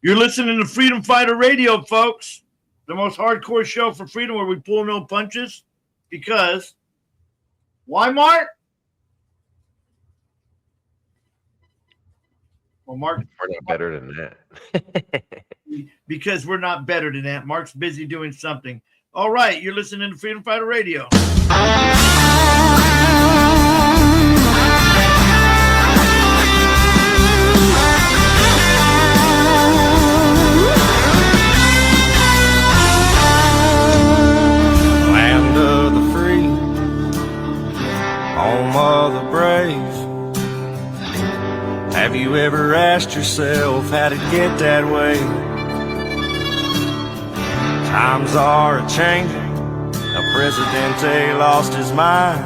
You're listening to Freedom Fighter Radio, folks. The most hardcore show for freedom where we pull no punches. Because, why, Mark? Well, Mark, we're not better than that. Because we're not better than that. Mark's busy doing something. All right, you're listening to Freedom Fighter Radio. Land of the free, home of the brave. Have you ever asked yourself how to get that way? Times are a-changing. El Presidente lost his mind.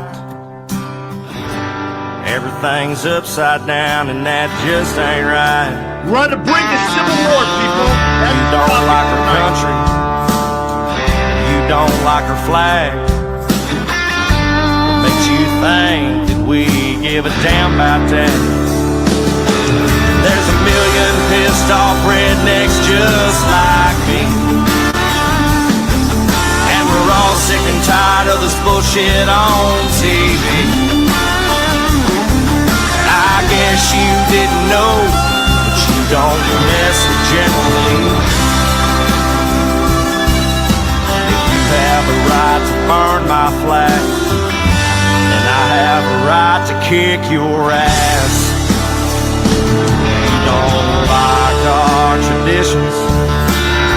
Everything's upside down and that just ain't right. We're on the brink of civil war, people. You don't like our country. You don't like our flag. What makes you think that we give a damn about that? There's a million pissed off rednecks just like me. And we're all sick and tired of this bullshit on TV. I guess you didn't know, but you don't mess with General Lee. If you have a right to burn my flag, then I have a right to kick your ass. You don't like our traditions,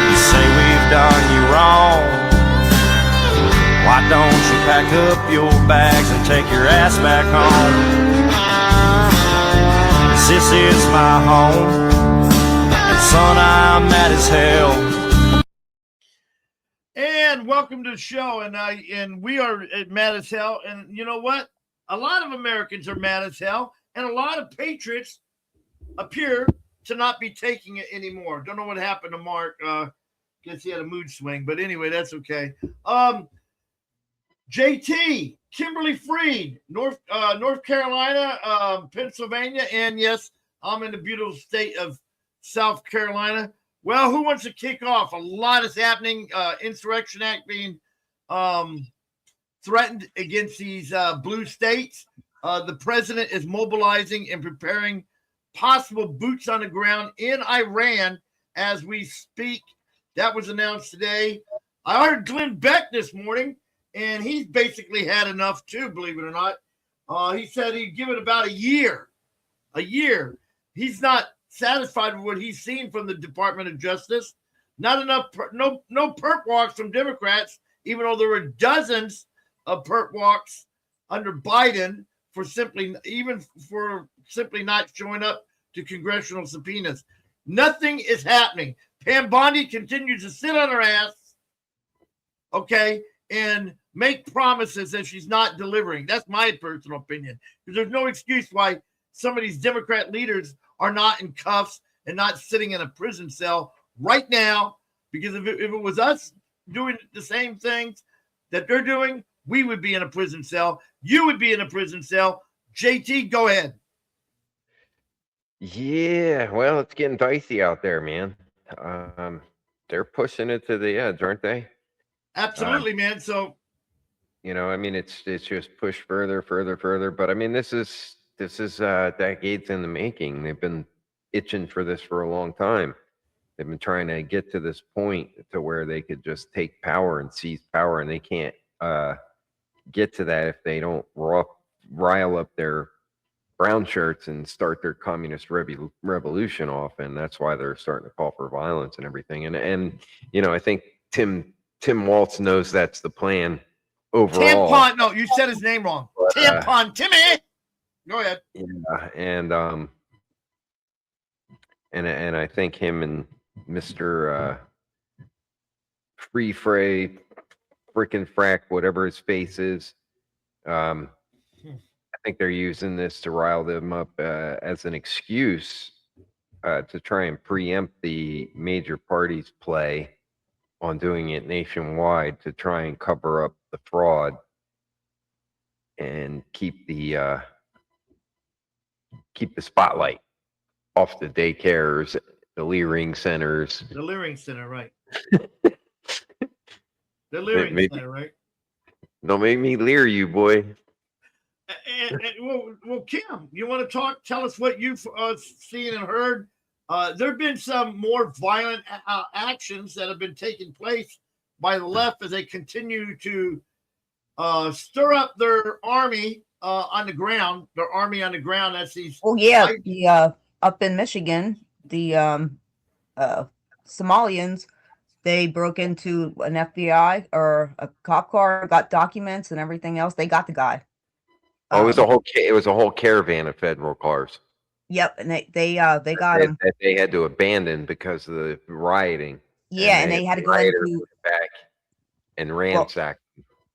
you say we've done you wrong. Why don't you pack up your bags and take your ass back home? This is my home, and son, I'm mad as hell. And welcome to the show, and we are mad as hell. And you know what? A lot of Americans are mad as hell, and a lot of patriots appear to not be taking it anymore. Don't know what happened to Mark. Guess he had a mood swing, but anyway, that's okay. JT, Kimberly Freed, North Carolina, Pennsylvania, and yes, I'm in the beautiful state of South Carolina. Well, who wants to kick off? A lot is happening. Insurrection Act being threatened against these blue states. The president is mobilizing and preparing possible boots on the ground in Iran as we speak. That was announced today. I heard Glenn Beck this morning, and he's basically had enough too, believe it or not. He said he'd give it about a year. A year. He's not satisfied with what he's seen from the Department of Justice. Not enough, no perp walks from Democrats, even though there were dozens of perp walks under Biden for simply not showing up to congressional subpoenas. Nothing is happening. Pam Bondi continues to sit on her ass, okay, and make promises that she's not delivering. That's my personal opinion. Because there's no excuse why some of these Democrat leaders are not in cuffs and not sitting in a prison cell right now. Because if it was us doing the same things that they're doing, we would be in a prison cell. You would be in a prison cell. JT, go ahead. Yeah, well, it's getting dicey out there, man. They're pushing it to the edge, aren't they? Absolutely, man. So, I mean, it's just pushed further. But I mean, this is decades in the making. They've been itching for this for a long time. They've been trying to get to this point to where they could just take power and seize power, and they can't get to that if they don't rile up their brown shirts and start their communist revolution off. And that's why they're starting to call for violence and everything. And I think Tim Waltz knows that's the plan overall. Tampon. No, you said his name wrong. Tampon. Timmy. Go ahead. Yeah, and I think him and Mr. Free Fray, frickin' Frack, whatever his face is, I think they're using this to rile them up as an excuse to try and preempt the major parties' play on doing it nationwide to try and cover up the fraud and keep the spotlight off the daycares the Leering centers. The Leering Center, right? The Leering Maybe. Center, right? Don't make me leer you, boy. Well, Kim, you want to tell us what you've seen and heard? There have been some more violent actions that have been taking place by the left as they continue to stir up their army on the ground. Their army on the ground. That's these. Oh yeah, the up in Michigan, the Somalians, they broke into an FBI or a cop car, got documents and everything else. They got the guy. Oh, it was a whole caravan of federal cars. Yep, and they got him. That they had to abandon because of the rioting. Yeah, and they had to go into back and ransack.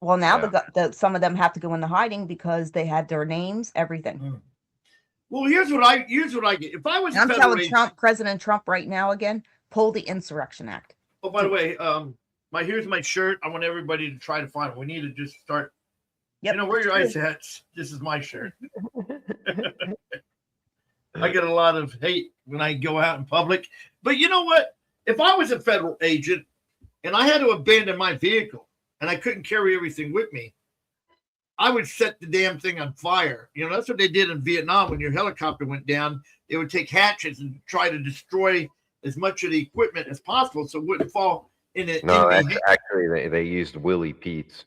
Well, now some of them have to go into hiding because they had their names, everything. Well, here's what I get. If I was, I'm telling President Trump right now again, pull the Insurrection Act. Oh, by the way, here's my shirt. I want everybody to try to find it. We need to just start. Yep, wear your ice hats. This is my shirt. I get a lot of hate when I go out in public. But you know what? If I was a federal agent and I had to abandon my vehicle and I couldn't carry everything with me, I would set the damn thing on fire. That's what they did in Vietnam when your helicopter went down. They would take hatchets and try to destroy as much of the equipment as possible so it wouldn't fall in it. No, actually they used Willie Pete's.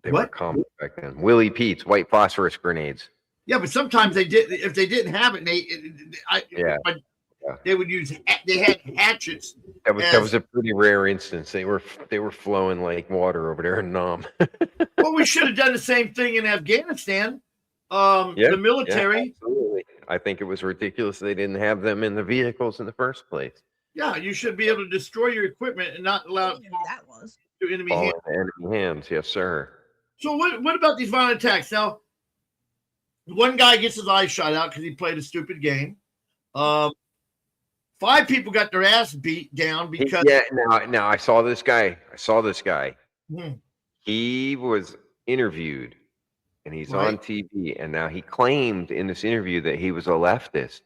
They were common back then. Willie Pete's, white phosphorus grenades. Yeah, but sometimes they did. If they didn't have it, they would use. They had hatchets. That was a pretty rare instance. They were flowing like water over there in Nam. Well, we should have done the same thing in Afghanistan. The military. Yeah, absolutely. I think it was ridiculous they didn't have them in the vehicles in the first place. Yeah, you should be able to destroy your equipment and not allow that was to enemy fall hands. into enemy hands. Yes, sir. So what about these violent attacks? Now, one guy gets his eyes shot out because he played a stupid game. 5 people got their ass beat down because Now I saw this guy. Hmm. He was interviewed and he's on TV, and now he claimed in this interview that he was a leftist.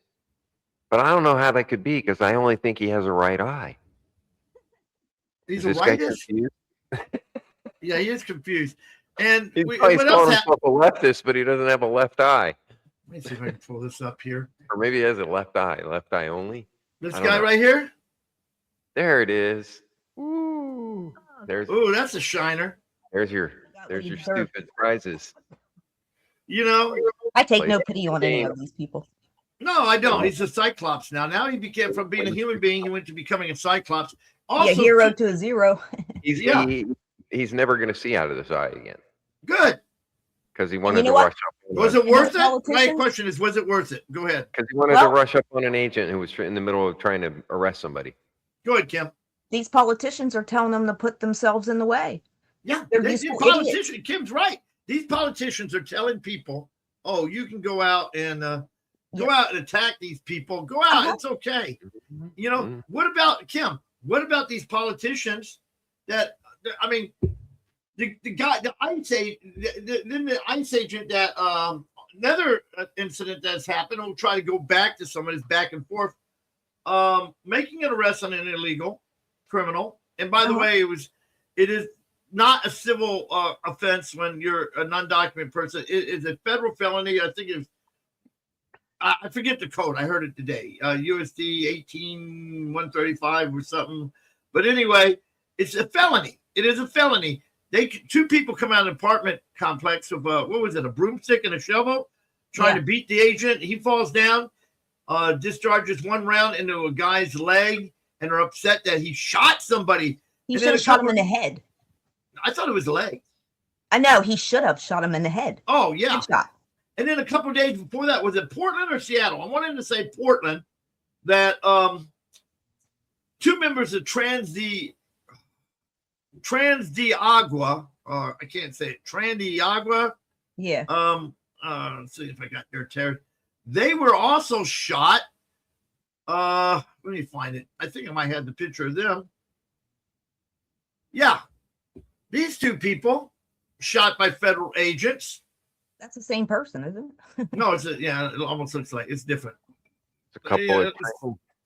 But I don't know how that could be because I only think he has a right eye. He's a rightist. Yeah, he is confused. And he's calling himself a leftist, but he doesn't have a left eye. Let me see if I can pull this up here. Or maybe he has a left eye only. This guy right here? There it is. Ooh. That's a shiner. There's your stupid prizes. I take no pity on any of these people. No, I don't. He's a Cyclops now. Now he became, from being a human being, he went to becoming a Cyclops. Also, hero to a zero. He's never going to see out of this eye again. Good. Because he wanted to rush up. Was it worth it? My question is, was it worth it? Go ahead. Because he wanted to rush up on an agent who was in the middle of trying to arrest somebody. Go ahead, Kim. These politicians are telling them to put themselves in the way. Yeah, politicians. Kim's right. These politicians are telling people, "Oh, you can go out and attack these people. Go out. It's okay." What about Kim? What about these politicians that? I mean, the guy, the ICE agent that another incident that's happened. We'll try to go back to some of this back and forth, making an arrest on an illegal criminal. And by the way, it is not a civil offense when you're a non-documented person. It is a federal felony. I think I forget the code. I heard it today. USD 18135 or something. But anyway, it's a felony. It is a felony. 2 people come out of an apartment complex with a broomstick and a shovel, trying to beat the agent. He falls down, discharges 1 round into a guy's leg, and are upset that he shot somebody. He should have shot him in the head. I thought it was the leg. I know, he should have shot him in the head. Oh, yeah. Good shot. And then a couple of days before that, was it Portland or Seattle? I wanted to say Portland, that 2 members of Transdiagua, I can't say it, Transdiagua. Yeah. Let's see if I got their terror. They were also shot. Let me find it. I think I might have the picture of them. Yeah. These 2 people shot by federal agents. That's the same person, isn't it? No, it almost looks like it's different. It's a couple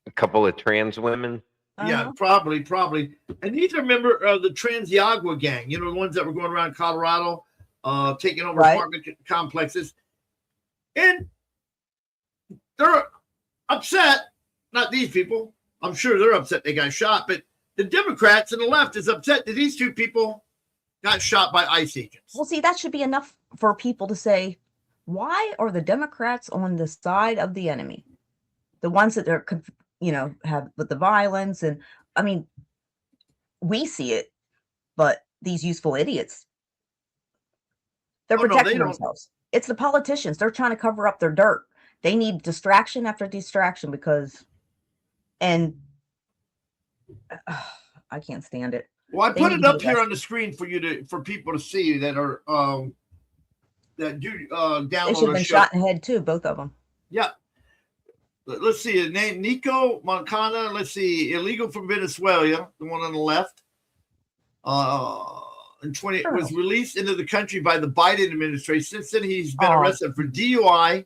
A couple of trans women. Yeah, probably. And these are member of the Transiagua gang, you know, the ones that were going around Colorado, taking over apartment complexes. And they're upset. Not these people. I'm sure they're upset they got shot, but the Democrats and the left is upset that these two people got shot by ICE agents. Well, see, that should be enough for people to say, why are the Democrats on the side of the enemy? The ones that are, have with the violence. And I mean, we see it, but these useful idiots, they're protecting themselves. It's the politicians. They're trying to cover up their dirt. They need distraction after distraction I can't stand it. Well, I put it up here on the screen for people to see that are that do download. They should have been shot in the head too, both of them. Yeah. Let's see his name, Nico Moncada. Let's see, illegal from Venezuela, the one on the left. Was released into the country by the Biden administration. Since then, he's been arrested for DUI,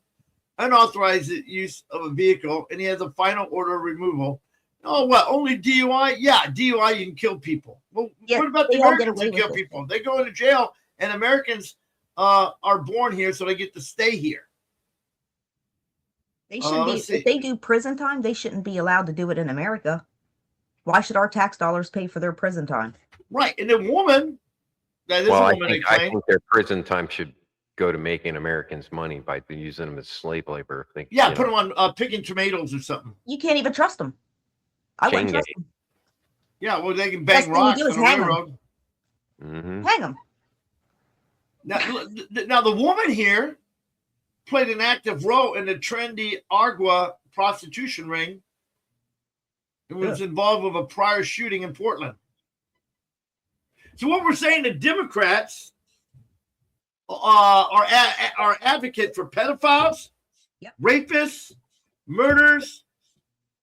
unauthorized use of a vehicle, and he has a final order of removal. Oh, what? Only DUI? Yeah, DUI, you can kill people. Well, what about the Americans who kill people? They go into jail, and Americans are born here, so they get to stay here. They shouldn't be. If they do prison time, they shouldn't be allowed to do it in America. Why should our tax dollars pay for their prison time? Right, and the woman. I think their prison time should go to making Americans money by using them as slave labor. Put them on picking tomatoes or something. You can't even trust them. I wouldn't trust them. Yeah, well, they can bang rocks on the railroad. Hang them. Now, the woman here played an active role in the trendy Agua prostitution ring and was involved with a prior shooting in Portland. So what we're saying, the Democrats are advocates for pedophiles, rapists, murderers,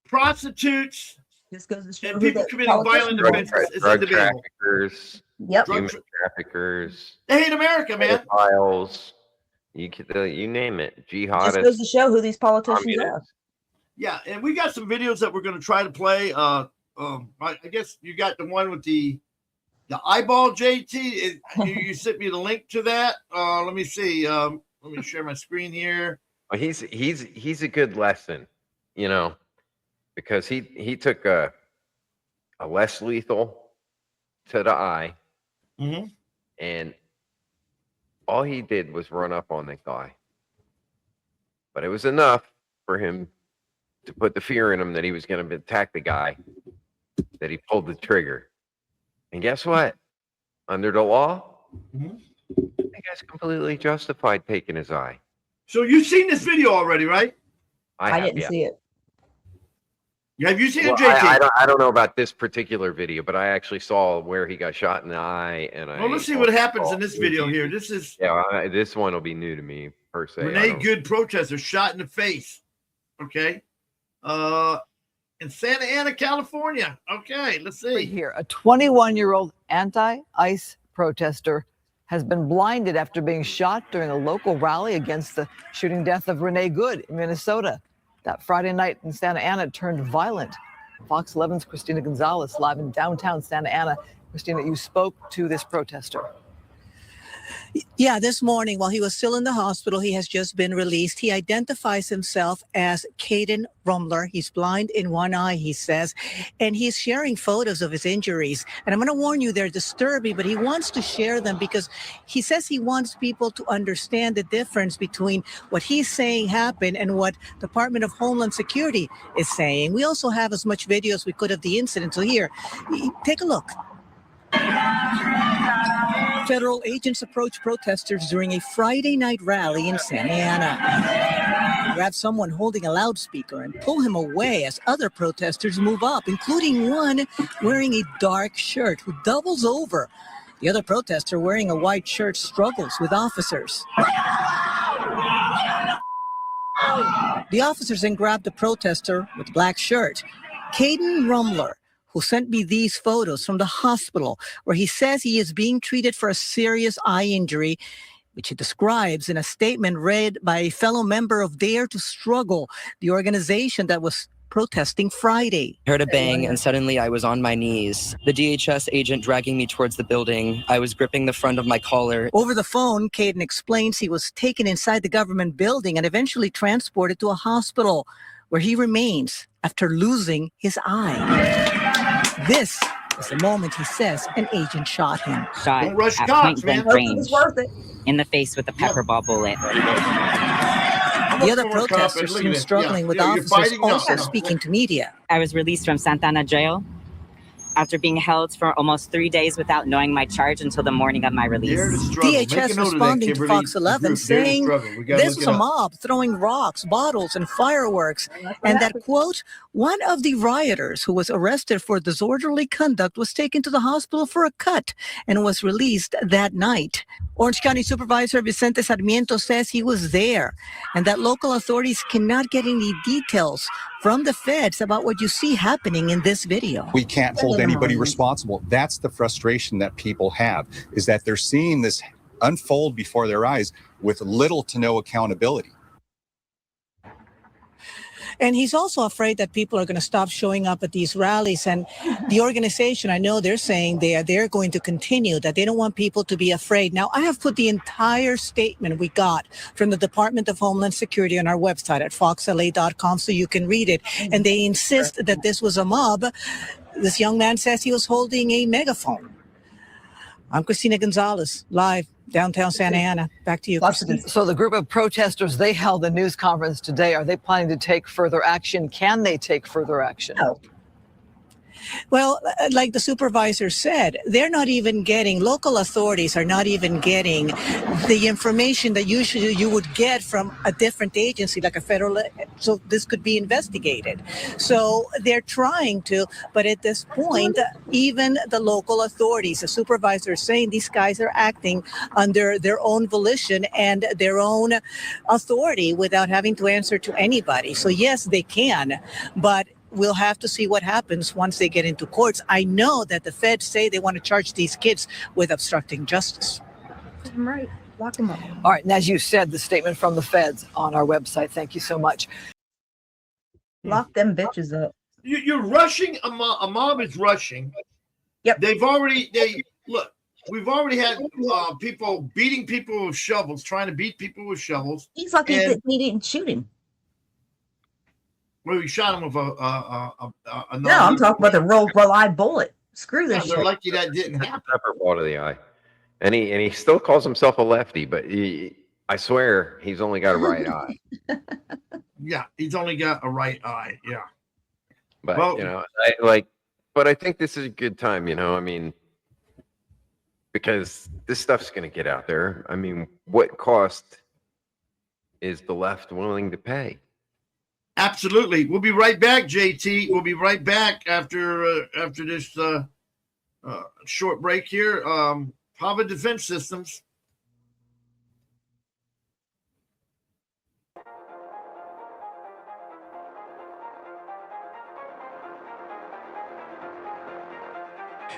prostitutes, and people committing violent offenses. Drug traffickers, human traffickers. They hate America, man. Pedophiles. You name it. Jihadists. Just goes to show who these politicians are. Yeah, and we got some videos that we're going to try to play. I guess you got the one with the eyeball, JT. You sent me the link to that. Let me see. Let me share my screen here. Well, he's a good lesson, because he took a less lethal to the eye, and all he did was run up on that guy. But it was enough for him to put the fear in him that he was going to attack the guy, that he pulled the trigger. And guess what? Under the law, the guy's completely justified taking his eye. So you've seen this video already, right? I didn't see it. Have you seen it, JT? I don't know about this particular video, but I actually saw where he got shot in the eye. Let's see what happens in this video here. This is this one will be new to me per se. Renee Good protester shot in the face. Okay, in Santa Ana, California. Okay, let's see here. A 21-year-old anti-ICE protester has been blinded after being shot during a local rally against the shooting death of Renee Good in Minnesota. That Friday night in Santa Ana turned violent. Fox 11's Christina Gonzalez live in downtown Santa Ana. Christina, you spoke to this protester. Yeah, this morning while he was still in the hospital, he has just been released. He identifies himself as Caden Rumler. He's blind in one eye, he says, and he's sharing photos of his injuries. And I'm going to warn you, they're disturbing, but he wants to share them because he says he wants people to understand the difference between what he's saying happened and what Department of Homeland Security is saying. We also have as much video as we could of the incident. So here, take a look. Federal agents approach protesters during a Friday night rally in Santa Ana. Grab someone holding a loudspeaker and pull him away as other protesters move up, including one wearing a dark shirt who doubles over. The other protester wearing a white shirt struggles with officers. The officers then grab the protester with the black shirt, Caden Rumler, who sent me these photos from the hospital where he says he is being treated for a serious eye injury, which he describes in a statement read by a fellow member of Dare to Struggle, the organization that was protesting Friday. Heard a bang, and suddenly I was on my knees. The DHS agent dragging me towards the building. I was gripping the front of my collar. Over the phone, Caden explains he was taken inside the government building and eventually transported to a hospital, where he remains after losing his eye. This is the moment, he says, an agent shot him. Shot Don't rush at cops, point blank man. range It's worth it. in the face with a pepper ball bullet. The other protesters seem struggling with officers also speaking to media. I was released from Santana jail after being held for almost 3 days without knowing my charge until the morning of my release. DHS responding to Fox 11 saying this was a mob throwing rocks, bottles, and fireworks, and that, quote, one of the rioters who was arrested for disorderly conduct was taken to the hospital for a cut and was released that night. Orange County Supervisor Vicente Sarmiento says he was there and that local authorities cannot get any details from the feds about what you see happening in this video. We can't hold anybody responsible. That's the frustration that people have, is that they're seeing this unfold before their eyes with little to no accountability. And he's also afraid that people are going to stop showing up at these rallies. And the organization, I know they're saying they're going to continue, that they don't want people to be afraid. Now, I have put the entire statement we got from the Department of Homeland Security on our website at foxla.com so you can read it. And they insist that this was a mob. This young man says he was holding a megaphone. I'm Christina Gonzalez, live downtown Santa Ana. Back to you, Christina. So the group of protesters, they held a news conference today. Are they planning to take further action? Can they take further action? No. Well, like the supervisor said, they're not even getting, local authorities are not even getting the information that usually you would get from a different agency, like a federal, so this could be investigated. So they're trying to, but at this point, even the local authorities, the supervisor is saying these guys are acting under their own volition and their own authority without having to answer to anybody. So yes, they can, but we'll have to see what happens once they get into courts. I know that the feds say they want to charge these kids with obstructing justice. Right. Lock them up. All right. And as you said, the statement from the feds on our website. Thank you so much. Lock them bitches up. You're rushing. A mob is rushing. Yep. We've already had people beating people with shovels, trying to beat people with shovels. He's lucky he didn't shoot him. Well, we shot him with a No, I'm talking about the roll-eyed bullet. Screw this They're shit. lucky that didn't happen. Pepper ball to the eye. And he still calls himself a lefty, but I swear he's only got a right eye. Yeah, he's only got a right eye. Yeah. But Well- but I think this is a good time, I mean, because this stuff's gonna get out there. I mean, what cost is the left willing to pay? Absolutely. We'll be right back, JT. We'll be right back after this short break here. Pava Defense Systems.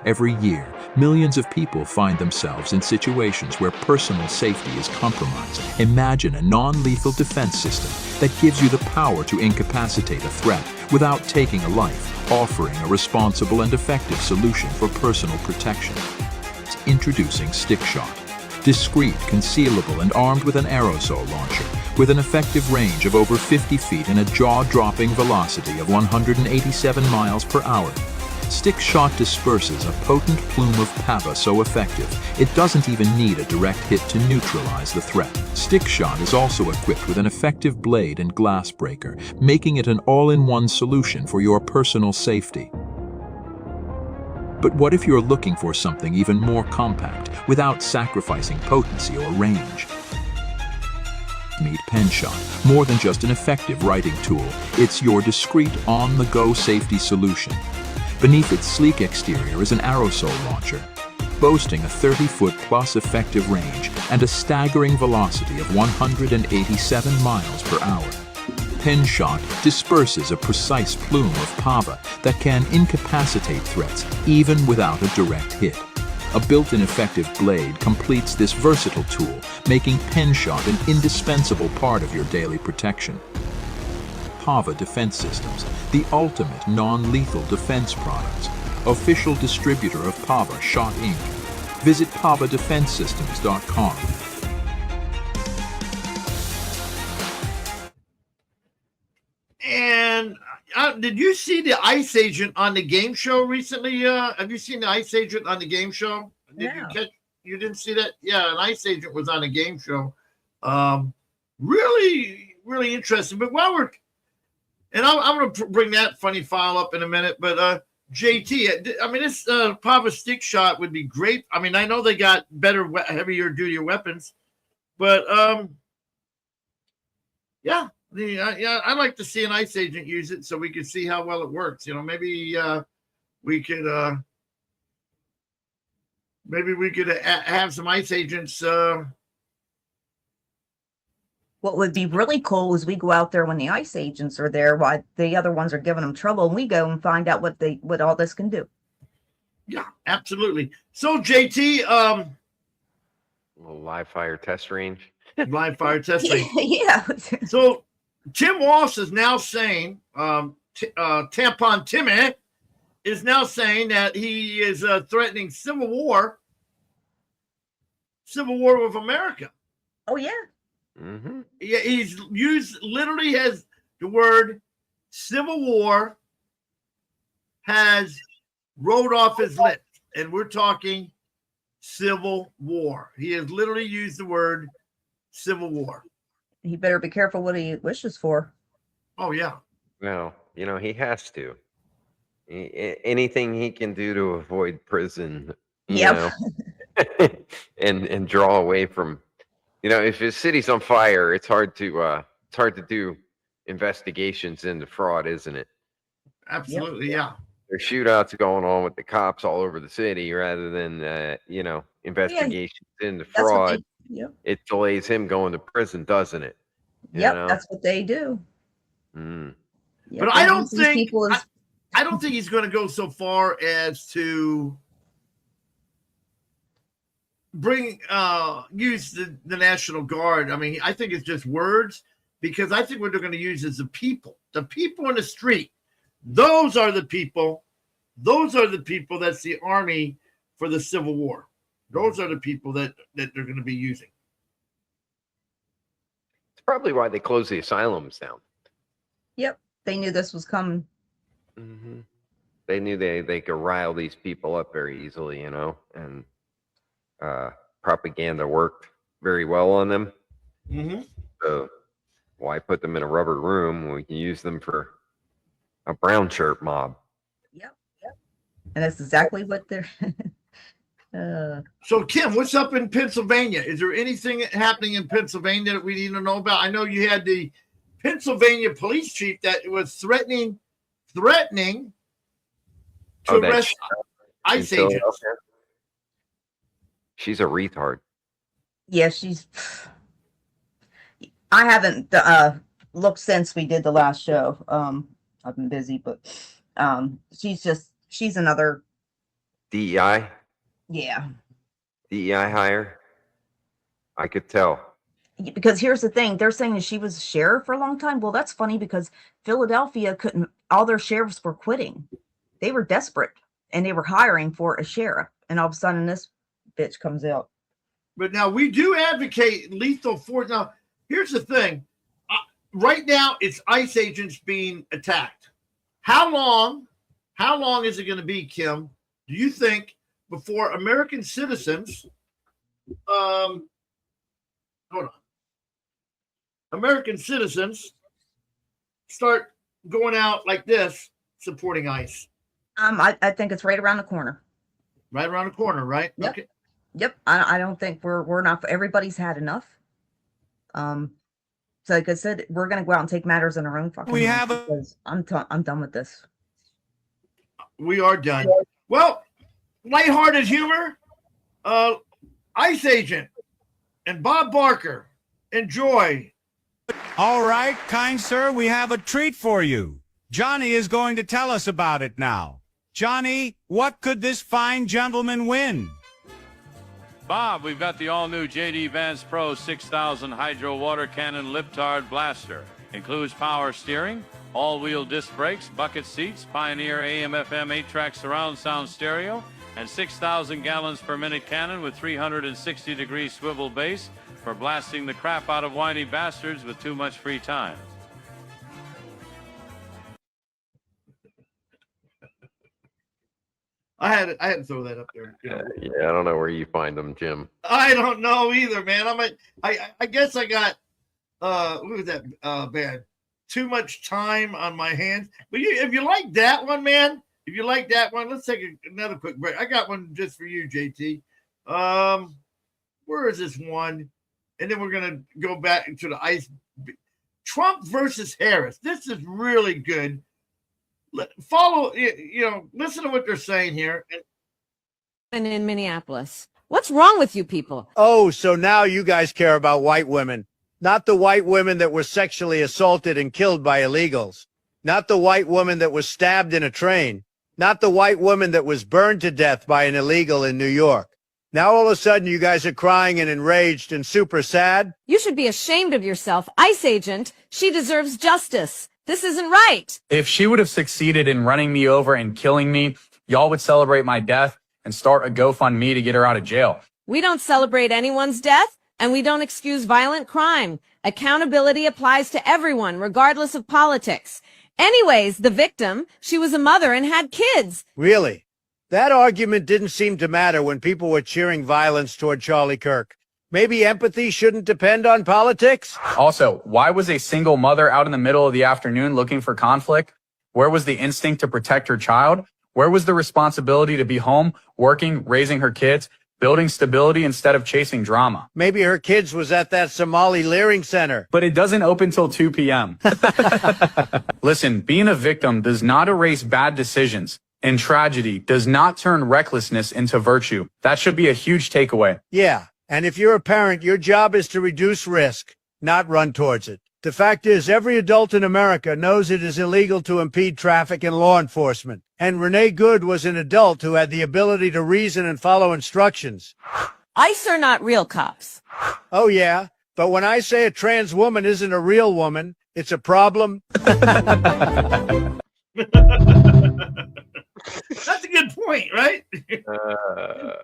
Every year, millions of people find themselves in situations where personal safety is compromised. Imagine a non-lethal defense system that gives you the power to incapacitate a threat without taking a life, offering a responsible and effective solution for personal protection. Introducing StickShot. Discreet, concealable, and armed with an aerosol launcher, with an effective range of over 50 feet and a jaw-dropping velocity of 187 miles per hour. StickShot disperses a potent plume of PAVA so effective, it doesn't even need a direct hit to neutralize the threat. StickShot is also equipped with an effective blade and glass breaker, making it an all-in-one solution for your personal safety. But what if you're looking for something even more compact, without sacrificing potency or range? Meet PenShot. More than just an effective writing tool, it's your discreet, on-the-go safety solution. Beneath its sleek exterior is an aerosol launcher, boasting a 30-foot-plus effective range and a staggering velocity of 187 miles per hour. PenShot disperses a precise plume of PAVA that can incapacitate threats even without a direct hit. A built-in effective blade completes this versatile tool, making PenShot an indispensable part of your daily protection. PAVA Defense Systems, the ultimate non-lethal defense products. Official distributor of PAVA Shot Inc. Visit pavadefensesystems.com. And did you see the ICE agent on the game show recently? Have you seen the ICE agent on the game show? Did No. you didn't see that? Yeah, an ICE agent was on a game show. Really, really interesting. But I'm going to bring that funny file up in a minute. But JT, I mean, this Pava stick shot would be great. I mean, I know they got better, heavier duty weapons, but yeah. I'd like to see an ICE agent use it so we could see how well it works. You know, maybe we could have some ICE agents. What would be really cool is we go out there when the ICE agents are there while the other ones are giving them trouble, and we go and find out what all this can do. Yeah, absolutely. So JT, A little live fire test range. live fire test range. Yeah. So Tim Walsh is now saying, Tampon Timmy is now saying that he is threatening civil war with America. Oh yeah. Mm-hmm. Yeah, he's literally has the word civil war has rolled off his lips, and we're talking civil war. He has literally used the word civil war. He better be careful what he wishes for. Oh yeah. Well, you know, he has to. Anything he can do to avoid prison, you know, and draw away from, you know, if his city's on fire, it's hard to do investigations into fraud, isn't it? Absolutely, yeah. There's shootouts going on with the cops all over the city rather than you know, investigations into fraud. It delays him going to prison, doesn't it? You know? That's what they do. Mm. But I don't think I don't think he's going to go so far as to use the National Guard. I mean, I think it's just words, because I think what they're going to use is the people in the street. Those are the people that's the army for the Civil War. Those are the people that they're going to be using. It's probably why they closed the asylums down. Yep. They knew this was coming. Mm-hmm. They knew they could rile these people up very easily, you know, and propaganda worked very well on them. Mm-hmm. So why put them in a rubber room when we can use them for a brown shirt mob? Yep. And that's exactly what they're. So Kim, what's up in Pennsylvania? Is there anything happening in Pennsylvania that we need to know about? I know you had the Pennsylvania police chief that was threatening to arrest ICE agents. She's a retard. Yeah, I haven't looked since we did the last show. I've been busy, but she's another DEI. Yeah. DEI hire. I could tell. Because here's the thing, they're saying that she was sheriff for a long time. Well, that's funny because Philadelphia all their sheriffs were quitting. They were desperate and they were hiring for a sheriff. And all of a sudden this bitch comes out. But now we do advocate lethal force. Now, here's the thing. Right now, it's ICE agents being attacked. How long is it going to be, Kim, do you think, before American citizens, American citizens start going out like this, supporting ICE? I think it's right around the corner. Right around the corner, right? Yep. Okay. Yep. I don't think we're not. Everybody's had enough. So like I said, we're gonna go out and take matters in our own fucking hands because I'm done with this. We are done. Well, lighthearted humor. ICE agent and Bob Barker. Enjoy. All right, kind sir, we have a treat for you. Johnny is going to tell us about it now. Johnny, what could this fine gentleman win? Bob, we've got the all-new J.D. Vance Pro 6000 Hydro Water Cannon Liptard Blaster. Includes power steering, all-wheel disc brakes, bucket seats, Pioneer AM/FM 8-track surround sound stereo, and 6,000 gallons per minute cannon with 360-degree swivel base for blasting the crap out of whiny bastards with too much free time. I had to throw that up there. You know. Yeah, I don't know where you find them, Jim. I don't know either, man. I guess I got what was that band? Too much time on my hands. But if you like that one, man, if you like that one, let's take another quick break. I got one just for you, JT. Where is this one? And then we're gonna go back to the ice. Trump versus Harris. This is really good. Follow, listen to what they're saying here. And in Minneapolis. What's wrong with you people? Oh, so now you guys care about white women. Not the white women that were sexually assaulted and killed by illegals. Not the white woman that was stabbed in a train. Not the white woman that was burned to death by an illegal in New York. Now all of a sudden you guys are crying and enraged and super sad? You should be ashamed of yourself. ICE agent, she deserves justice. This isn't right. If she would have succeeded in running me over and killing me, y'all would celebrate my death and start a GoFundMe to get her out of jail. We don't celebrate anyone's death, and we don't excuse violent crime. Accountability applies to everyone, regardless of politics. Anyways, the victim, she was a mother and had kids. Really? That argument didn't seem to matter when people were cheering violence toward Charlie Kirk. Maybe empathy shouldn't depend on politics? Also, why was a single mother out in the middle of the afternoon looking for conflict? Where was the instinct to protect her child? Where was the responsibility to be home, working, raising her kids, building stability instead of chasing drama? Maybe her kids was at that Somali Leering Center. But it doesn't open till 2 p.m. Listen, being a victim does not erase bad decisions, and tragedy does not turn recklessness into virtue. That should be a huge takeaway. Yeah. And if you're a parent, your job is to reduce risk, not run towards it. The fact is, every adult in America knows it is illegal to impede traffic and law enforcement. And Renee Good was an adult who had the ability to reason and follow instructions. ICE are not real cops. Oh, yeah. But when I say a trans woman isn't a real woman, it's a problem. That's a good point, right?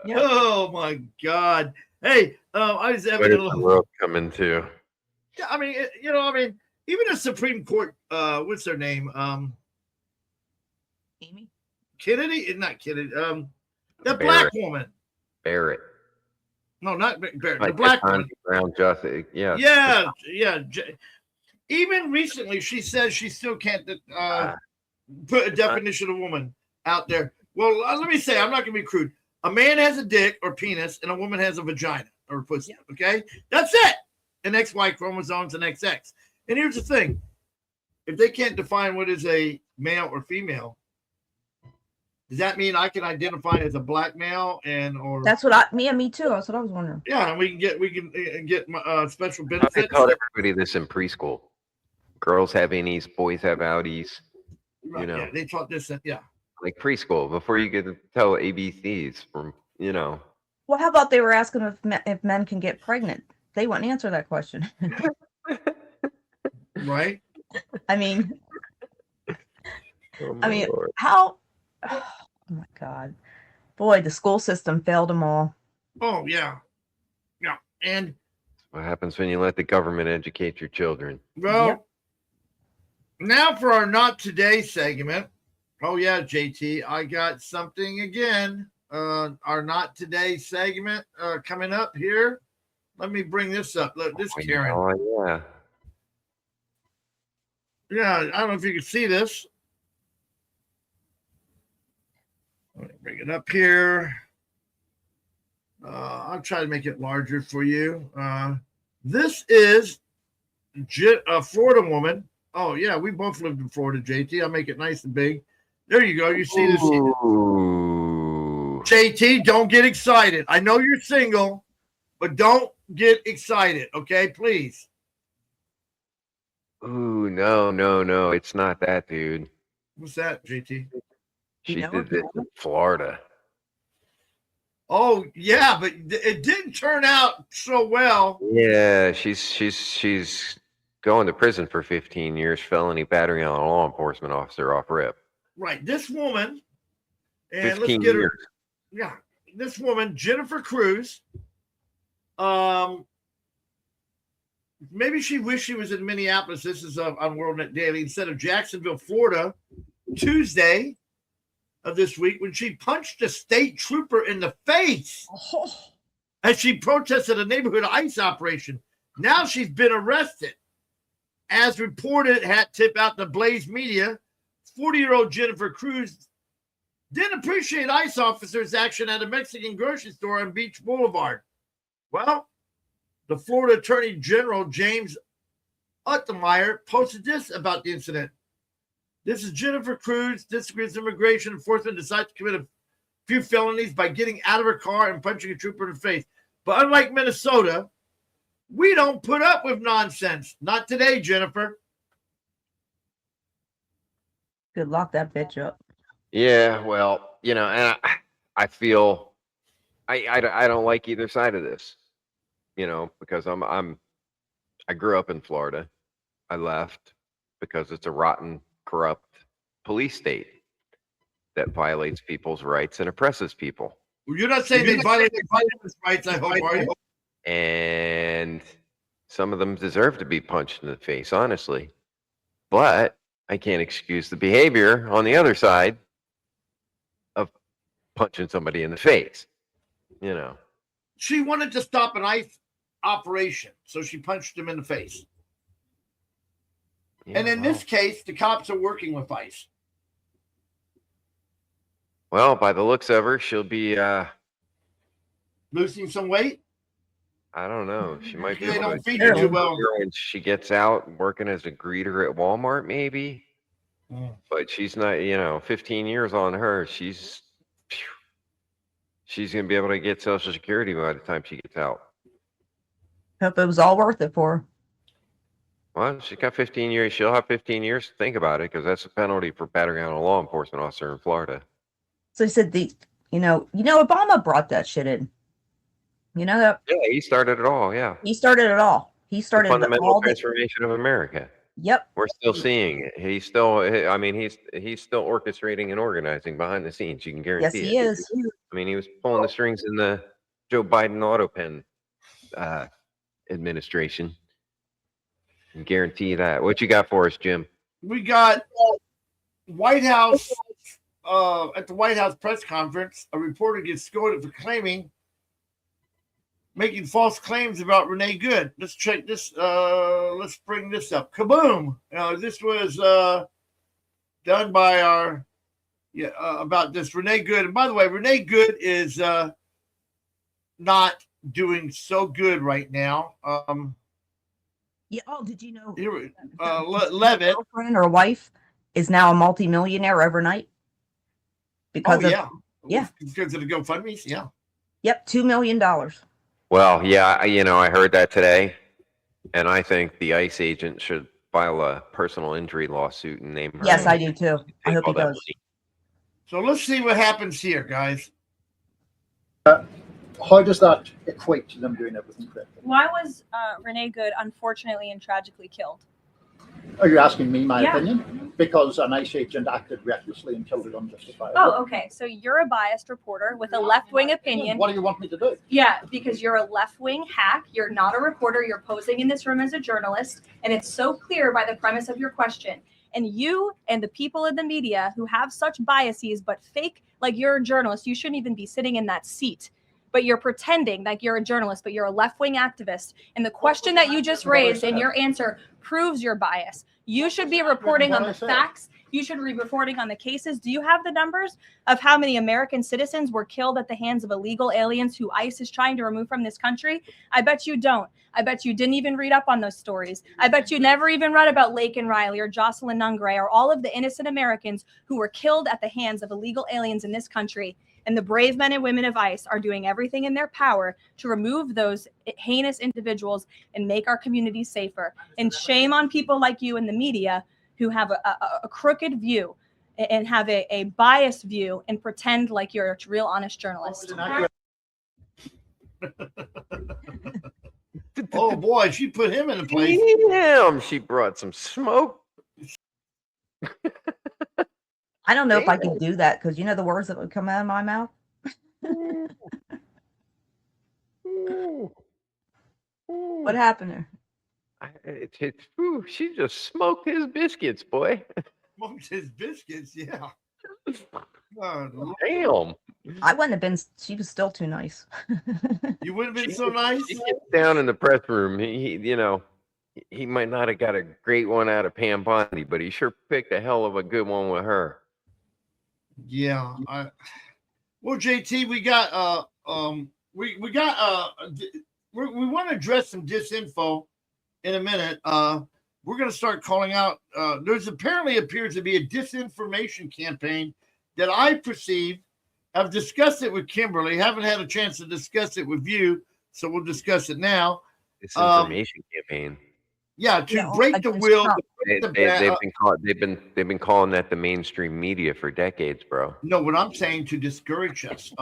Oh, my God. Hey, I was having Where a did the little. world come into? Yeah, I mean, even the Supreme Court. What's their name? Amy? Kennedy? Not Kennedy. The Barrett. black woman. Barrett. No, not Barrett. Like The black Ketanji woman. Brown Justice. Yeah. Yeah. Even recently, she says she still can't put a definition of woman out there. Well, let me say, I'm not going to be crude. A man has a dick or penis, and a woman has a vagina or pussy. Okay, that's it. An XY chromosomes and XX. And here's the thing: if they can't define what is a male or female, does that mean I can identify as a black male or? That's what me too. That's what I was wondering. Yeah, and we can get special I benefits. taught everybody this in preschool. Girls have innies, boys have outies. Right, yeah, they taught this. Like preschool before you get to tell ABCs from. Well, how about they were asking if men can get pregnant? They wouldn't answer that question. Right. I mean, Lord. how? Oh my God, boy, the school system failed them all. Oh yeah, and What happens when you let the government educate your children? well, now for our Not Today segment. Oh yeah, JT, I got something again. Our Not Today segment coming up here. Let me bring this up. Look, this Karen. Oh yeah. Yeah, I don't know if you can see this. Let me bring it up here. I'll try to make it larger for you. This is a Florida woman. Oh, yeah, we both lived in Florida, JT. I'll make it nice and big. There you go. You see this? Ooh. JT, don't get excited. I know you're single, but don't get excited, okay? Please. Ooh, no. It's not that, dude. What's that, JT? She did this in Florida. Oh, yeah, but it didn't turn out so well. Yeah, she's going to prison for 15 years, felony battery on a law enforcement officer off rip. Right. This woman, and 15 let's get her. years. Yeah. This woman, Jennifer Cruz, maybe she wished she was in Minneapolis. This is on WorldNet Daily instead of Jacksonville, Florida, Tuesday of this week when she punched a state trooper in the face as she protested a neighborhood ICE operation. Now she's been arrested. As reported, hat tip out to Blaze Media, 40-year-old Jennifer Cruz didn't appreciate ICE officers' action at a Mexican grocery store on Beach Boulevard. Well, the Florida Attorney General, James Uttemeyer, posted this about the incident. This is Jennifer Cruz disagrees immigration enforcement, decides to commit a few felonies by getting out of her car and punching a trooper in the face. But unlike Minnesota, we don't put up with nonsense. Not today, Jennifer. Good, lock that bitch up. Yeah, well, and I feel I don't like either side of this, because I grew up in Florida. I left because it's a rotten, corrupt police state that violates people's rights and oppresses people. Well, you're not saying they violate people's rights, I hope, are you? And some of them deserve to be punched in the face, honestly. But I can't excuse the behavior on the other side of punching somebody in the face. She wanted to stop an ICE operation, so she punched him in the face. Yeah, and in this case, the cops are working with ICE. Well, by the looks of her, she'll be losing some weight. I don't know. She might be They able don't to feed her too well. when she gets out working as a greeter at Walmart, maybe. But she's not, 15 years on her. She's going to be able to get Social Security by the time she gets out. Hope it was all worth it for her. Well, she's got 15 years. She'll have 15 years to think about it because that's a penalty for battery on a law enforcement officer in Florida. So he said Obama brought that shit in. You know that? Yeah, he started it all. Yeah. He started it all. He started the fundamental all transformation of America. Yep. We're still seeing it. He's still orchestrating and organizing behind the scenes. You can guarantee it. Yes, he is. I mean, he was pulling the strings in the Joe Biden auto pen administration. I can guarantee that. What you got for us, Jim? We got White House at the White House press conference. A reporter gets scolded for making false claims about Renee Good. Let's check this. Let's bring this up. Kaboom! This was done by our about this Renee Good. And by the way, Renee Good is not doing so good right now. Yeah. Oh, did you know? Levitt, girlfriend or wife, is now a multimillionaire overnight because because of the GoFundMe's. Yeah. Yep, $2 million. Well, yeah, I heard that today, and I think the ICE agent should file a personal injury lawsuit and name her. Yes, I do too. I hope he does. So let's see what happens here, guys. How does that equate to them doing everything correctly? Why was Renee Good unfortunately and tragically killed? Are you asking me my Yeah. opinion? Because an ICE agent acted recklessly and killed it unjustifiably. Oh, okay. So you're a biased reporter with a left-wing opinion. What do you want me to do? Yeah, because you're a left-wing hack. You're not a reporter. You're posing in this room as a journalist. And it's so clear by the premise of your question. And you and the people in the media who have such biases but fake like you're a journalist, you shouldn't even be sitting in that seat. But you're pretending like you're a journalist, but you're a left-wing activist. And the question that you just raised and your answer proves your bias. You should be reporting on the facts. You should be reporting on the cases. Do you have the numbers of how many American citizens were killed at the hands of illegal aliens who ICE is trying to remove from this country? I bet you don't. I bet you didn't even read up on those stories. I bet you never even read about Laken Riley or Jocelyn Nungray or all of the innocent Americans who were killed at the hands of illegal aliens in this country. And the brave men and women of ICE are doing everything in their power to remove those heinous individuals and make our communities safer. And shame on people like you in the media who have a crooked view and have a biased view and pretend like you're a real honest journalist. Oh boy, she put him in a place. Damn, she brought some smoke. I don't know if I could do that because you know the words that would come out of my mouth. What happened there? She just smoked his biscuits, boy. Smoked his biscuits, yeah. Oh, damn. I wouldn't have been. She was still too nice. You wouldn't have been so nice. He gets down in the press room. He might not have got a great one out of Pam Bondi, but he sure picked a hell of a good one with her. Yeah. Well, JT, we got we want to address some disinfo in a minute. We're going to start calling out. There's apparently appears to be a disinformation campaign that I perceive. I've discussed it with Kimberly. Haven't had a chance to discuss it with you, so we'll discuss it now. Disinformation campaign. Yeah, to break the will. They've been calling that the mainstream media for decades, bro. No, what I'm saying to discourage us.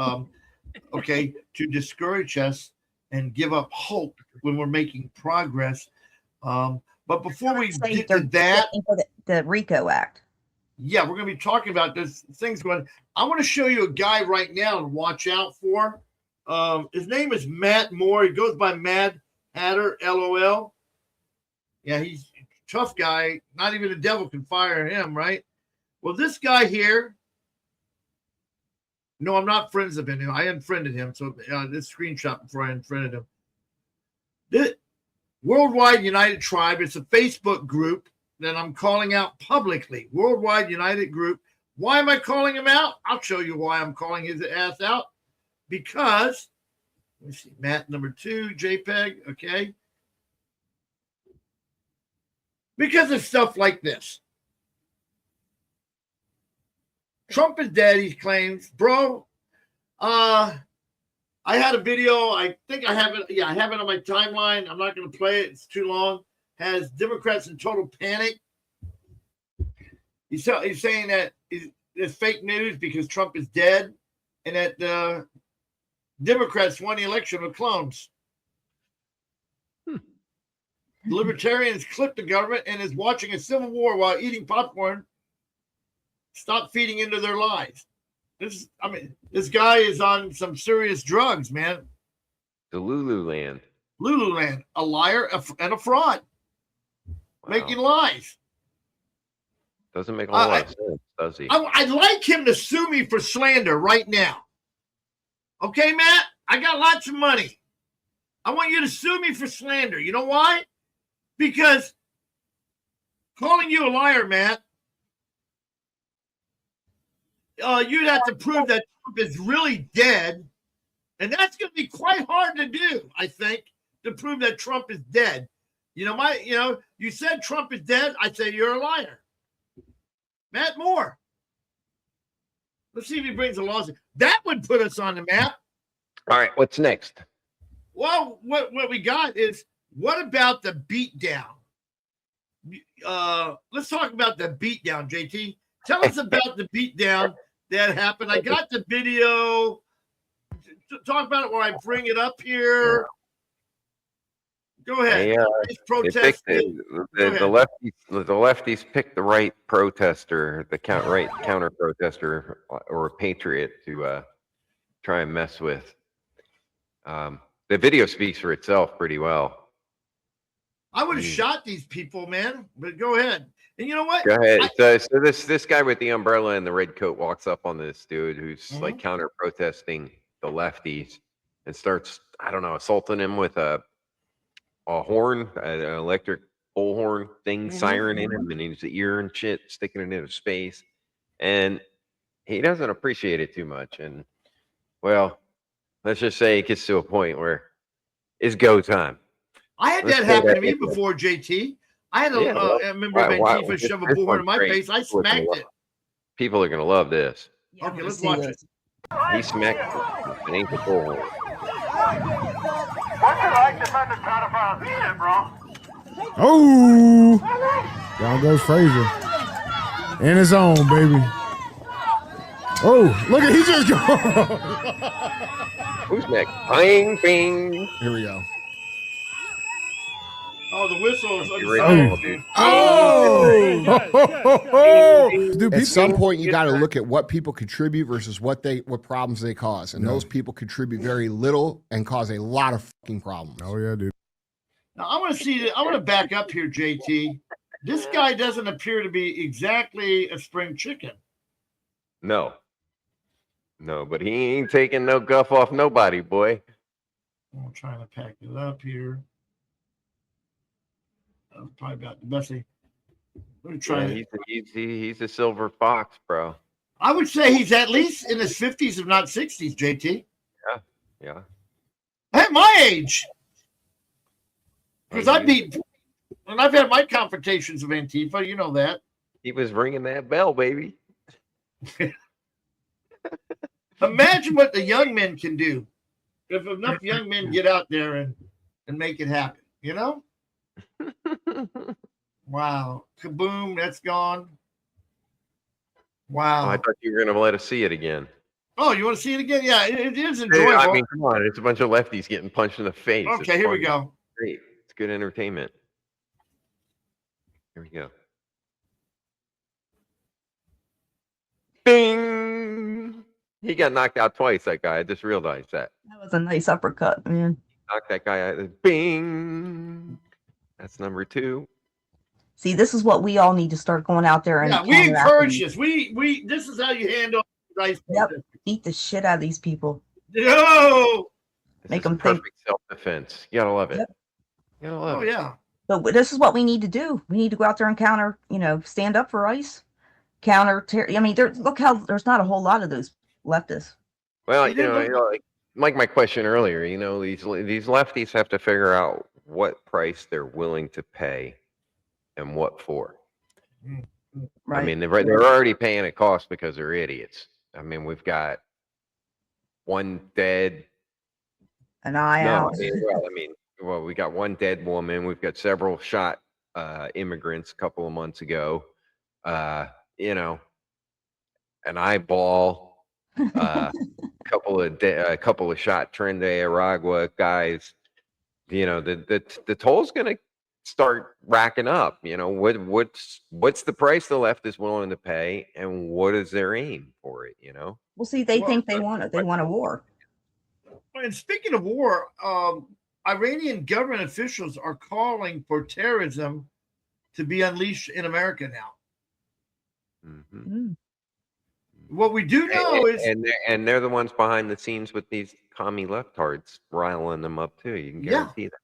Okay, to discourage us and give up hope when we're making progress. But before we get to that, the RICO Act. Yeah, we're going to be talking about this things going. I want to show you a guy right now to watch out for. His name is Matt Moore. He goes by Mad Hatter, LOL. Yeah, he's a tough guy. Not even the devil can fire him, right? Well, this guy here. No, I'm not friends with him. I unfriended him. So this screenshot before I unfriended him. This Worldwide United Tribe. It's a Facebook group that I'm calling out publicly. Worldwide United Group. Why am I calling him out? I'll show you why I'm calling his ass out. Because, let me see, Matt number 2, JPEG, okay. Because of stuff like this. Trump is dead, he claims. Bro, I had a video. I think I have it. Yeah, I have it on my timeline. I'm not going to play it. It's too long. Has Democrats in total panic. He's saying that it's fake news because Trump is dead and that Democrats won the election with clones. Libertarians clipped the government and is watching a civil war while eating popcorn. Stop feeding into their lies. This guy is on some serious drugs, man. The Lululand. Lululand, a liar and a fraud. Wow. Making lies. Doesn't make a lot of sense, does he? I'd like him to sue me for slander right now. Okay, Matt? I got lots of money. I want you to sue me for slander. You know why? Because calling you a liar, Matt, you'd have to prove that Trump is really dead. And that's going to be quite hard to do, I think, to prove that Trump is dead. You said Trump is dead. I say you're a liar. Matt Moore. Let's see if he brings a lawsuit. That would put us on the map. All right, what's next? Well, what we got is, what about the beatdown? Let's talk about the beatdown, JT. Tell us about the beatdown that happened. I got the video. Talk about it while I bring it up here. Go ahead. The lefties picked the right protester, the counter protester, or a patriot to try and mess with. The video speaks for itself pretty well. I would have shot these people, man. But go ahead. And you know what? Go ahead. So this guy with the umbrella and the red coat walks up on this dude who's like counter protesting the lefties and starts, I don't know, assaulting him with a horn, an electric bullhorn thing, siren in him, and his ear and shit, sticking it into space. And he doesn't appreciate it too much. And well, let's just say it gets to a point where it's go time. I had that happen to me before, JT. I had a member of Antifa shove a bullhorn in my face. I smacked it. People are going to love this. Okay, let's watch it. He smacked an ankle bullhorn. Oh, down goes Frazier. In his own, baby. Oh, look at, he just going. Who's next? Bang, bing. Here we go. Oh, the whistle is Original, dude. Dude, At some point, you got to look at what people contribute versus what problems they cause, and those people contribute very little and cause a lot of fucking problems. Oh yeah, dude. Now I want to back up here, JT. This guy doesn't appear to be exactly a spring chicken. No, but he ain't taking no guff off nobody, boy. I'm trying to pack it up here. That was probably about the best thing. Let me try it. He's a silver fox, bro. I would say he's at least in his 50s, if not 60s, JT. Yeah. At my age. Because I've had my confrontations with Antifa, you know that. He was ringing that bell, baby. Imagine what the young men can do if enough young men get out there and make it happen, you know? Wow. Kaboom, that's gone. Wow. Oh, I thought you were going to let us see it again. Oh, you want to see it again? Yeah, it is enjoyable. I mean, come on. It's a bunch of lefties getting punched in the face. Okay, here we go. Great. It's good entertainment. Here we go. Bing! He got knocked out twice, that guy. I just realized that. That was a nice uppercut, man. Knocked that guy out. Bing! That's number 2. See, this is what we all need to start going out there and we encourage this. We this is how you handle nice. Yep. Beat the shit out of these people. No. Make them think. Perfect self-defense. You gotta love it. Yep. You gotta love it. Yeah. But this is what we need to do. We need to go out there and counter. Stand up for ICE. Counter. I mean, look how there's not a whole lot of those leftists. Well, like my question earlier, these lefties have to figure out what price they're willing to pay and what for. Right. I mean, they're already paying a cost because they're idiots. I mean, we've got one dead. An eye out. We got one dead woman. We've got several shot immigrants a couple of months ago. An eyeball. A couple of shot Tren de Aragua guys. The toll's going to start racking up. What's the price the left is willing to pay, and what is their aim for it? Well, see, they think they want it. They want a war. And speaking of war, Iranian government officials are calling for terrorism to be unleashed in America now. Mm-hmm. What we do know is, and they're the ones behind the scenes with these commie leftards, riling them up too. You can guarantee that.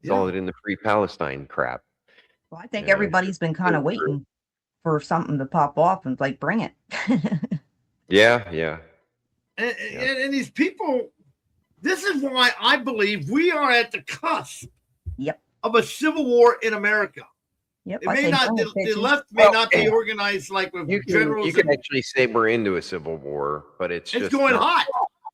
It's all in the Free Palestine crap. Well, I think everybody's been kind of waiting for something to pop off and bring it. Yeah. And these people, this is why I believe we are at the cusp of a civil war in America. Yep. It may not. The left may not be organized like with generals. You can actually say we're into a civil war, but it's going hot.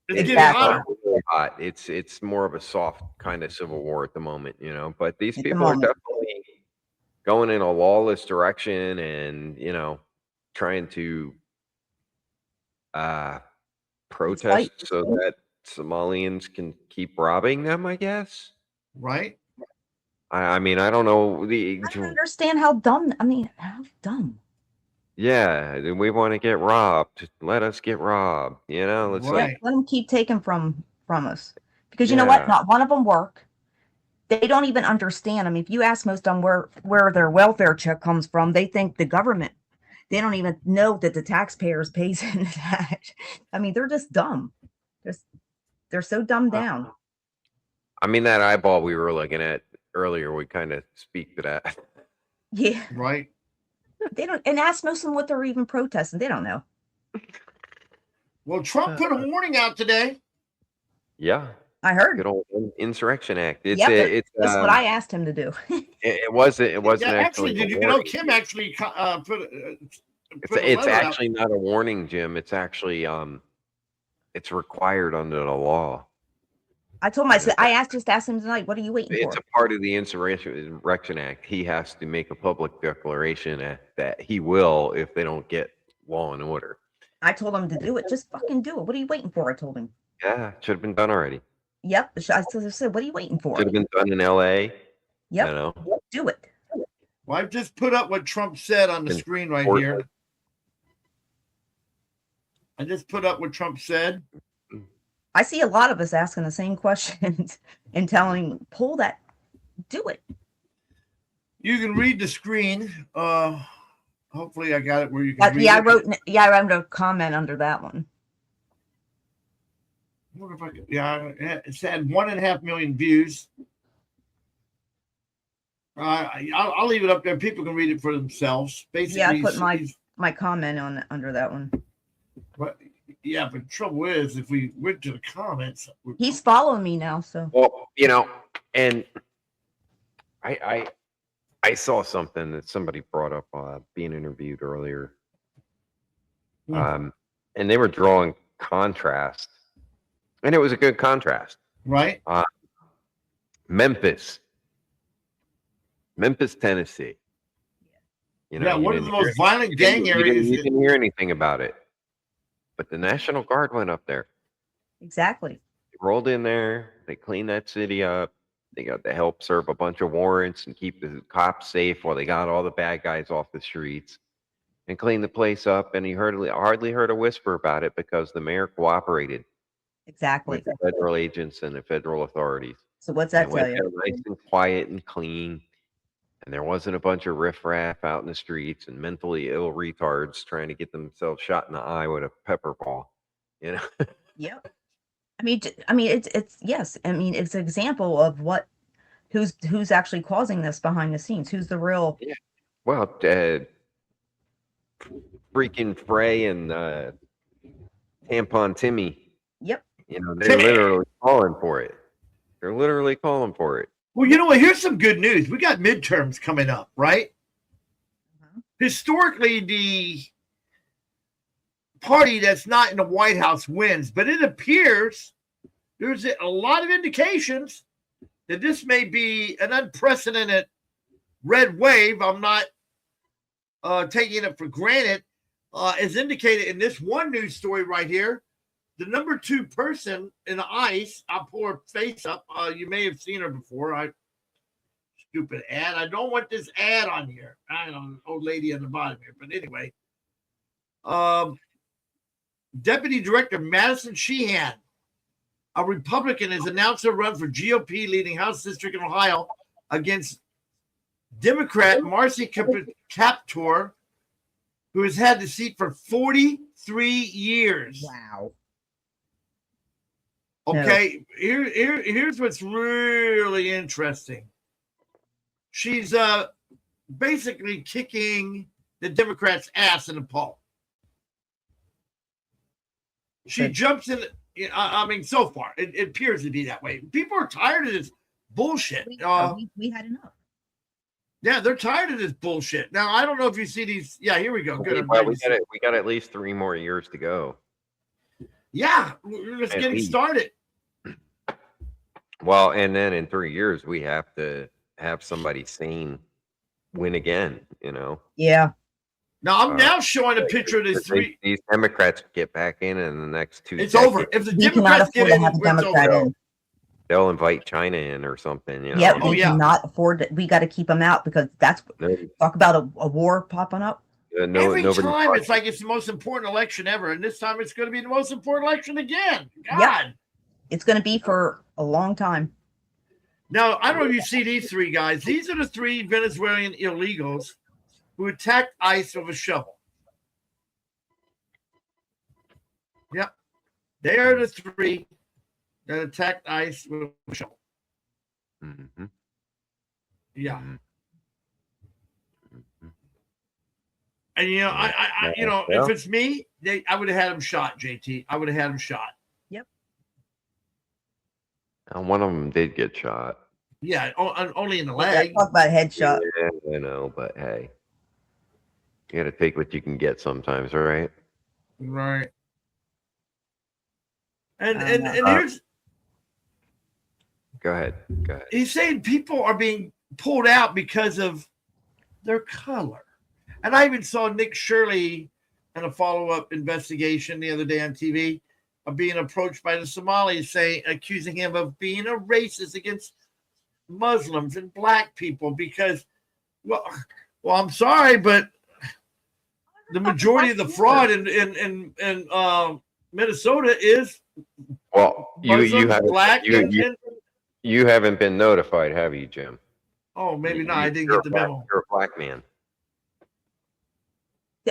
It's getting hot. It's more of a soft kind of civil war at the moment, But these people are definitely going in a lawless direction, and trying to protest so that Somalians can keep robbing them, I guess. Right. I mean, I don't know. I don't understand how dumb. How dumb. Yeah, we want to get robbed. Let us get robbed. Let's let them keep taking from us, because you know what? Not one of them work. They don't even understand. I mean, if you ask most of them where their welfare check comes from, they think the government. They don't even know that the taxpayers pays into that. I mean, they're just dumb. They're so dumbed down. I mean, that eyeball we were looking at earlier would kind of speak to that. Yeah. Right. They don't, and ask most of them what they're even protesting. They don't know. Well, Trump put a warning out today. Yeah. I heard. Good old Insurrection Act. That's what I asked him to do. It wasn't actually. Did you know Kim actually put it's actually not a warning, Jim. It's actually it's required under the law. I told him, I just asked him tonight, what are you waiting for? It's a part of the Insurrection Act. He has to make a public declaration that he will if they don't get law and order. I told him to do it. Just fucking do it. What are you waiting for? I told him. Yeah, should have been done already. Yep. I said, what are you waiting for? Should have been done in L.A. Yep. You know? Do it. Well, I've just put up what Trump said on the screen right here. I just put up what Trump said. I see a lot of us asking the same questions and telling, pull that, do it. You can read the screen. Hopefully I got it where you can read I it. wrote a comment under that one. I wonder if I could, it's had 1.5 million views. I'll leave it up there. People can read it for themselves. Basically, I put my comment on under that one. But the trouble is, if we went to the comments, he's following me now. So well, and I saw something that somebody brought up being interviewed earlier, and they were drawing contrast, and it was a good contrast, right? Memphis, Tennessee. One of the most violent gang areas. You didn't hear anything about it, but the National Guard went up there. Exactly. They rolled in there. They cleaned that city up. They got to help serve a bunch of warrants and keep the cops safe while they got all the bad guys off the streets and clean the place up. And he hardly heard a whisper about it because the mayor cooperated. Exactly. With the federal agents and the federal authorities. So what's that tell you? Nice and quiet and clean. And there wasn't a bunch of riffraff out in the streets and mentally ill retards trying to get themselves shot in the eye with a pepper ball. Yep. I mean, it's yes. I mean, it's an example of who's actually causing this behind the scenes. Who's the real? Yeah. Well, freaking Frey and Tampon Timmy. Yep. They're literally calling for it. They're literally calling for it. Well, you know what? Here's some good news. We got midterms coming up, right? Historically, the party that's not in the White House wins, but it appears there's a lot of indications that this may be an unprecedented red wave. I'm not taking it for granted. As indicated in this one news story right here, the number 2 person in the ICE, I'll pull her face up. You may have seen her before. Stupid ad. I don't want this ad on here. I don't know, old lady on the bottom here. But anyway, Deputy Director Madison Sheehan, a Republican, has announced a run for GOP leading House District in Ohio against Democrat Marcy Kaptur, who has had the seat for 43 years. Wow. Okay, here's what's really interesting. She's basically kicking the Democrats' ass in the poll. She jumps in. I mean, so far it appears to be that way. People are tired of this bullshit. We had enough. Yeah, they're tired of this bullshit. Now, I don't know if you see these. Yeah, here we go. Good. Well, we got at least 3 more years to go. Yeah, we're just getting started. Well, and then in 3 years, we have to have somebody sane win again, Yeah. Now, I'm now showing a picture of these 3. These Democrats get back in the next 2 It's decades. over. If the Democrats get in, it's over. They'll invite China in or something. Yeah, we cannot afford it. We got to keep them out because talk about a war popping up. Every time it's like it's the most important election ever, and this time it's going to be the most important election again. God. Yep. It's going to be for a long time. Now, I don't know if you see these 3 guys. These are the 3 Venezuelan illegals who attacked ICE with a shovel. Yep. They are the 3 that attacked ICE with a shovel. Mm-hmm. Yeah. Mm-hmm. And if it's me, I would have had him shot, JT. I would have had him shot. Yep. And one of them did get shot. Yeah, only in the leg. Talk about a headshot. Yeah, I know, but hey, you got to take what you can get sometimes, right? Right. And here's. Go ahead. He's saying people are being pulled out because of their color. And I even saw Nick Shirley in a follow-up investigation the other day on TV being approached by the Somalis, accusing him of being a racist against Muslims and black people because, well, I'm sorry, but the majority of the fraud in Minnesota is black. You haven't been notified, have you, Jim? Oh, maybe not. I didn't get the memo. You're a black man.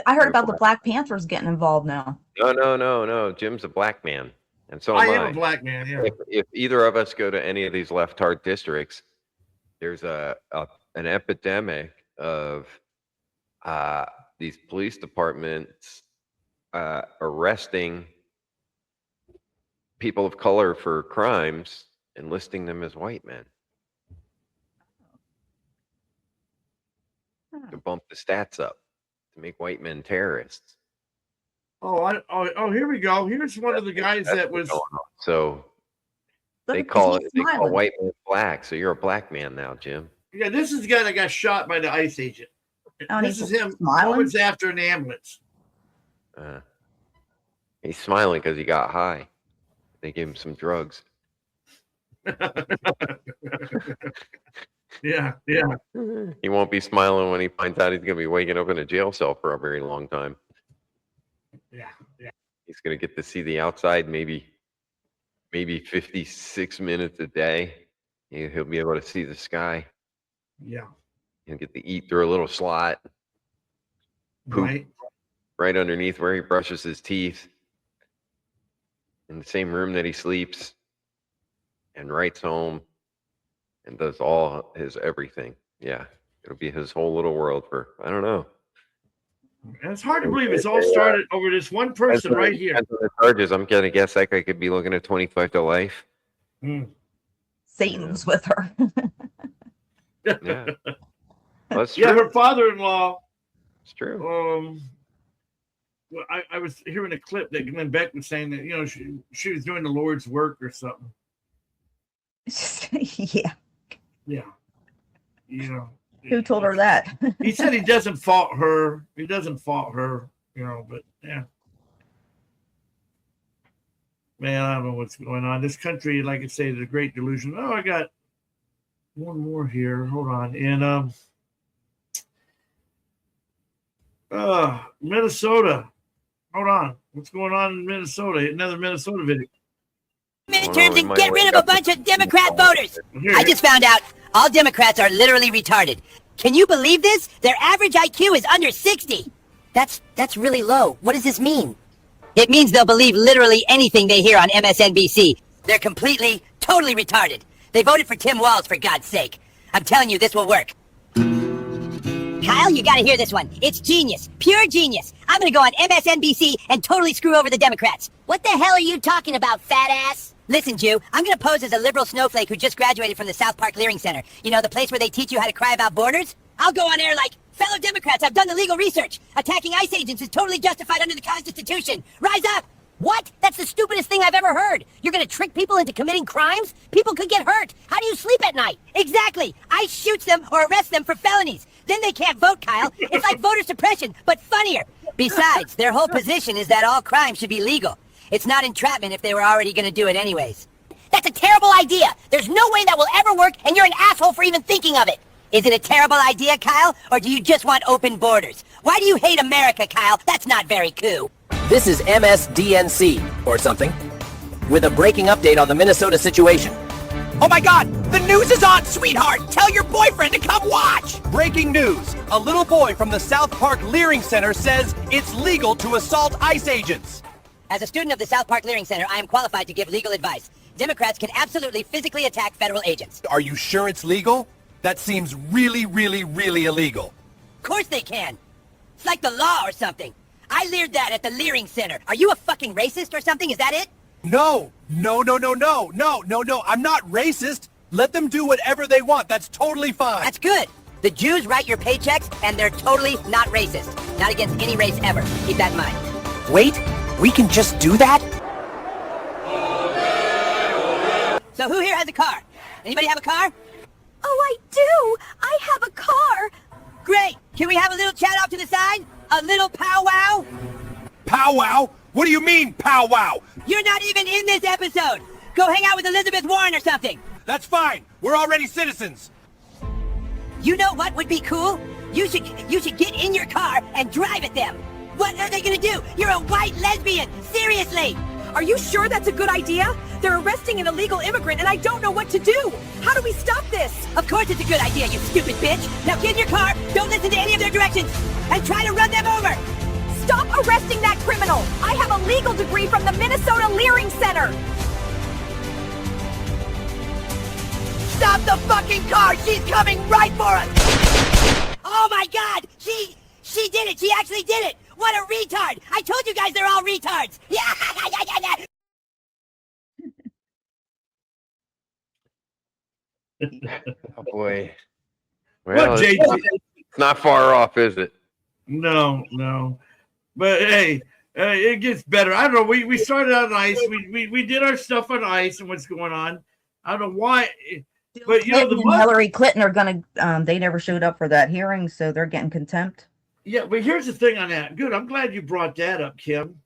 I heard about the Black Panthers getting involved now. No. Jim's a black man, and so I am am I. a black man. Yeah. If either of us go to any of these left-hard districts, there's an epidemic of these police departments arresting people of color for crimes and listing them as white men to bump the stats up, to make white men terrorists. Oh, here we go. Here's one of the guys that was. So they call white men black. So you're a black man now, Jim. Yeah, this is the guy that got shot by the ICE agent. This is him smiling? moments after an ambulance. He's smiling because he got high. They gave him some drugs. Yeah. He won't be smiling when he finds out he's going to be waking up in a jail cell for a very long time. Yeah. He's going to get to see the outside maybe 56 minutes a day. He'll be able to see the sky. Yeah. He'll get to eat through a little slot. Poop right underneath where he brushes his teeth. In the same room that he sleeps. And writes home. And does all his everything. Yeah. It'll be his whole little world for, I don't know. And it's hard to believe it's all started over this one person right here. As for the charges, I'm going to guess that guy could be looking at 25 to life. Satan's with her. Yeah. Well, that's Yeah, true. her father-in-law. It's true. Well, I was hearing a clip that Glenn Beck was saying that, she was doing the Lord's work or something. Yeah. Yeah. Who told her that? He said he doesn't fault her. But yeah. Man, I don't know what's going on. This country, like I say, the great delusion. Oh, I got one more here. Hold on. And Minnesota. Hold on. What's going on in Minnesota? Another Minnesota video. Midterms and get rid of a bunch of Democrat voters. I just found out all Democrats are literally retarded. Can you believe this? Their average IQ is under 60. That's really low. What does this mean? It means they'll believe literally anything they hear on MSNBC. They're completely, totally retarded. They voted for Tim Walz, for God's sake. I'm telling you, this will work. Kyle, you gotta hear this one. It's genius. Pure genius. I'm gonna go on MSNBC and totally screw over the Democrats. What the hell are you talking about, fat ass? Listen, Jew, I'm gonna pose as a liberal snowflake who just graduated from the South Park Leering Center. You know, the place where they teach you how to cry about borders? I'll go on air like, fellow Democrats, I've done the legal research. Attacking ICE agents is totally justified under the Constitution. Rise up! What? That's the stupidest thing I've ever heard. You're gonna trick people into committing crimes? People could get hurt. How do you sleep at night? Exactly. ICE shoots them or arrests them for felonies. Then they can't vote, Kyle. It's like voter suppression, but funnier. Besides, their whole position is that all crime should be legal. It's not entrapment if they were already gonna do it anyways. That's a terrible idea. There's no way that will ever work, and you're an asshole for even thinking of it. Is it a terrible idea, Kyle, or do you just want open borders? Why do you hate America, Kyle? That's not very cool. This is MSDNC, or something, with a breaking update on the Minnesota situation. Oh my God! The news is on, sweetheart! Tell your boyfriend to come watch! Breaking news! A little boy from the South Park Leering Center says it's legal to assault ICE agents. As a student of the South Park Leering Center, I am qualified to give legal advice. Democrats can absolutely physically attack federal agents. Are you sure it's legal? That seems really, really, really illegal. Of course they can. It's like the law or something. I leered that at the Leering Center. Are you a fucking racist or something? Is that it? No, I'm not racist. Let them do whatever they want. That's totally fine. That's good. The Jews write your paychecks, and they're totally not racist. Not against any race ever. Keep that in mind. Wait, we can just do that? So who here has a car? Anybody have a car? Oh, I do. I have a car. Great. Can we have a little chat off to the side? A little powwow? Powwow? What do you mean, powwow? You're not even in this episode. Go hang out with Elizabeth Warren or something. That's fine. We're already citizens. You know what would be cool? You should get in your car and drive at them. What are they gonna do? You're a white lesbian. Seriously. Are you sure that's a good idea? They're arresting an illegal immigrant and I don't know what to do. How do we stop this? Of course it's a good idea, you stupid bitch. Now get in your car, don't listen to any of their directions, and try to run them over. Stop arresting that criminal. I have a legal degree from the Minnesota Leering Center. Stop the fucking car! She's coming right for us! Oh my god! She did it! She actually did it! What a retard! I told you guys they're all retards! Yeah! Oh boy. Well, Well, JT? it's not far off, is it? No. But hey, it gets better. I don't know. We started on ice. We did our stuff on ice and what's going on. I don't know why. But you know, Clinton and Hillary Clinton are going to, they never showed up for that hearing, so they're getting contempt. Yeah, but here's the thing on that. Good. I'm glad you brought that up, Kim.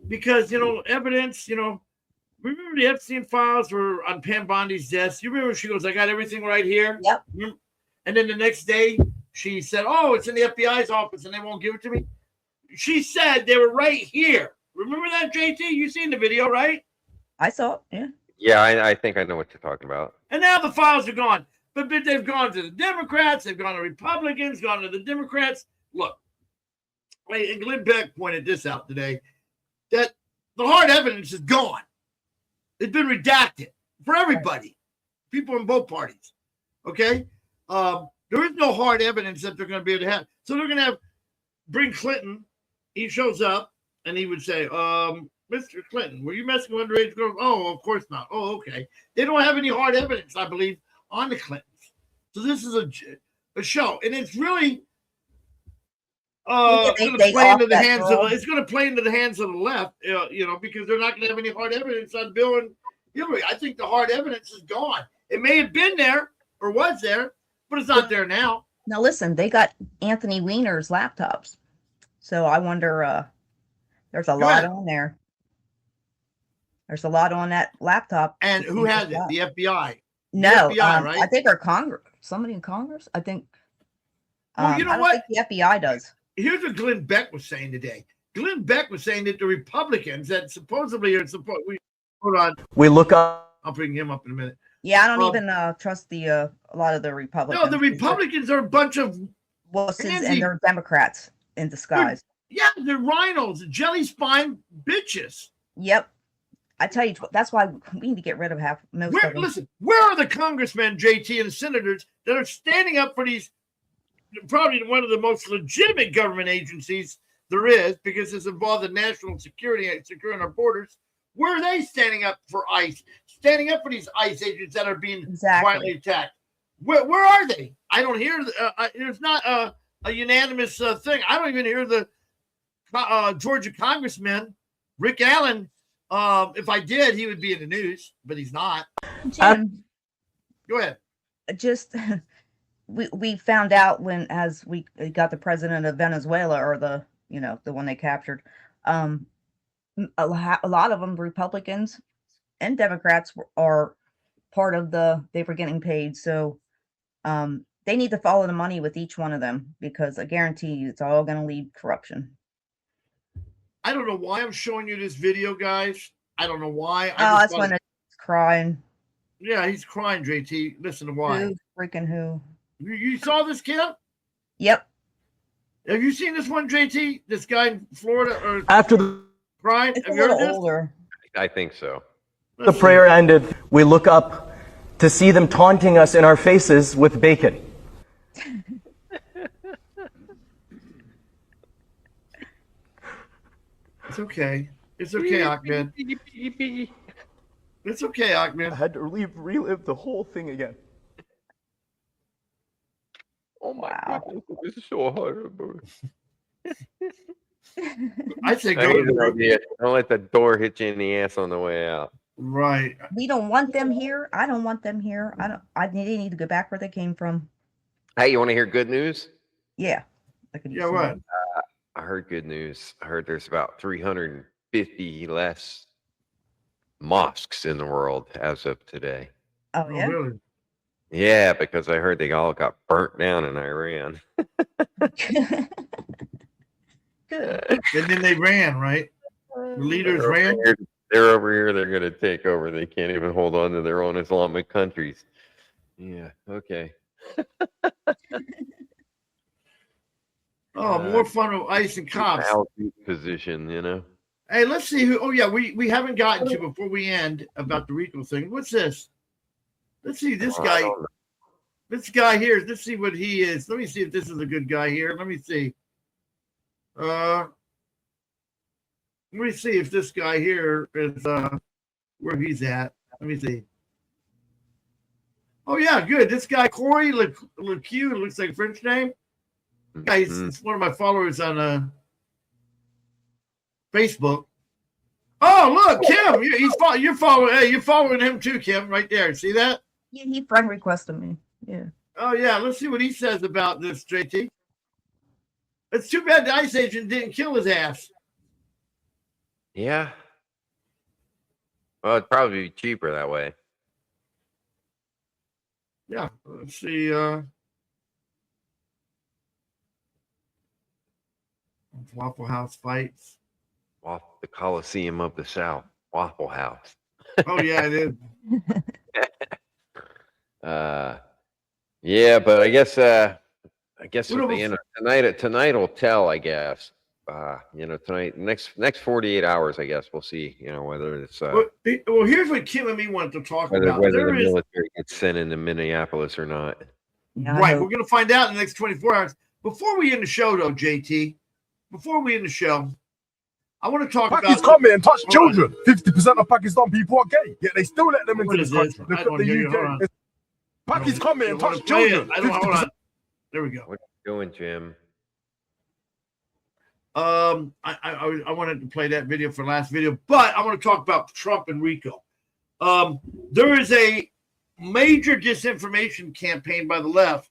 Because, evidence, remember the Epstein files were on Pam Bondi's desk? You remember she goes, I got everything right here? Yep. And then the next day she said, oh, it's in the FBI's office and they won't give it to me. She said they were right here. Remember that, JT? You seen the video, right? I saw it, yeah. Yeah, I think I know what you're talking about. And now the files are gone. But they've gone to the Democrats. They've gone to Republicans, gone to the Democrats. Look, and Glenn Beck pointed this out today, that the hard evidence is gone. It's been redacted for everybody, people in both parties. Okay? There is no hard evidence that they're going to be able to have. So they're going to bring Clinton. He shows up and he would say, Mr. Clinton, were you messing with underage girls? Oh, of course not. Oh, okay. They don't have any hard evidence, I believe, on the Clintons. So this is a show. And it's really going to play into the hands of it's going to play into the hands of the left, because they're not going to have any hard evidence on Bill and Hillary. I think the hard evidence is gone. It may have been there or was there, but it's not there now. Now listen, they got Anthony Weiner's laptops. So I wonder, there's a lot on there. There's a lot on that laptop. And who has it? The FBI. No, the FBI, right? I think our Congress. Somebody in Congress. I think. Well, you know I don't what? think the FBI does. Here's what Glenn Beck was saying today. Glenn Beck was saying that the Republicans that supposedly are hold on. We look up. I'll bring him up in a minute. Yeah, I don't even trust a lot of the Republicans. No, the Republicans are a bunch of wusses and they're Democrats in disguise. They're rhinos, jelly spine bitches. Yep. I tell you, that's why we need to get rid of most of them. Listen, where are the congressmen, JT, and the senators that are standing up for these, probably one of the most legitimate government agencies there is, because it's involved in national security and securing our borders? Where are they standing up for ICE? Standing up for these ICE agents that are being violently attacked? Where are they? I don't hear. There's not a unanimous thing. I don't even hear the Georgia Congressman, Rick Allen. If I did, he would be in the news, but he's not. Jim, go ahead. Just we found out as we got the president of Venezuela, or the one they captured. A lot of them, Republicans and Democrats, are part of they were getting paid. So they need to follow the money with each one of them, because I guarantee you it's all going to lead corruption. I don't know why I'm showing you this video, guys. I don't know why. That's when it's crying. Yeah, he's crying, JT. Listen to why. Who? Freaking who? You saw this kid? Yep. Have you seen this one, JT? This guy in Florida? Or After the crying? It's Have a you heard little this? older. I think so. the prayer ended, we look up to see them taunting us in our faces with bacon. It's okay. It's okay, Ahmed. It's okay, Ahmed. I had to relive the whole thing again. Oh my goodness, this is so horrible. I say go. Don't let the door hit you in the ass on the way out. Right. We don't want them here. I don't want them here. They need to go back where they came from. Hey, you want to hear good news? Yeah. Yeah, what? I heard good news. I heard there's about 300 50 less mosques in the world as of today. Oh, yeah. Really? Yeah, because I heard they all got burnt down in Iran. Good. And then they ran, right? The leaders ran. They're over here. They're going to take over. They can't even hold on to their own Islamic countries. Yeah. Okay. Oh, more fun with ICE and cops. Position, you know. Hey, let's see who. Oh yeah, we haven't gotten to before we end about the RICO thing. What's this? Let's see this guy. This guy here. Let's see what he is. Let me see if this is a good guy here. Let me see. Let me see if this guy here is where he's at. Let me see. Oh yeah, good. This guy Corey LeCue looks like a French name. Guys, it's one of my followers on Facebook. Oh look, Kim, you're following. Hey, you're following him too, Kim, right there. See that? Yeah, he friend requested me. Yeah. Oh yeah, let's see what he says about this, JT. It's too bad the ICE agent didn't kill his ass. Yeah. Well, it'd probably be cheaper that way. Yeah. Let's see. Waffle House fights. The Coliseum of the South, Waffle House. Oh yeah, it is. Yeah, but I guess at What the end of tonight will tell. I guess. Tonight, next 48 hours, I guess we'll see. Whether it's Well, here's what Kim and me wanted to talk about. whether the military gets sent into Minneapolis or not. Right, we're going to find out in the next 24 hours. Before we end the show, though, JT, I want to talk Pakistan about. come here and touch children. 50% of Pakistan people are gay, yet they still let them into this country. Look at the UK. Pakistan come here and touch children. Hold on. There we go. What are you doing, Jim? I wanted to play that video for last video, but I want to talk about Trump and RICO. There is a major disinformation campaign by the left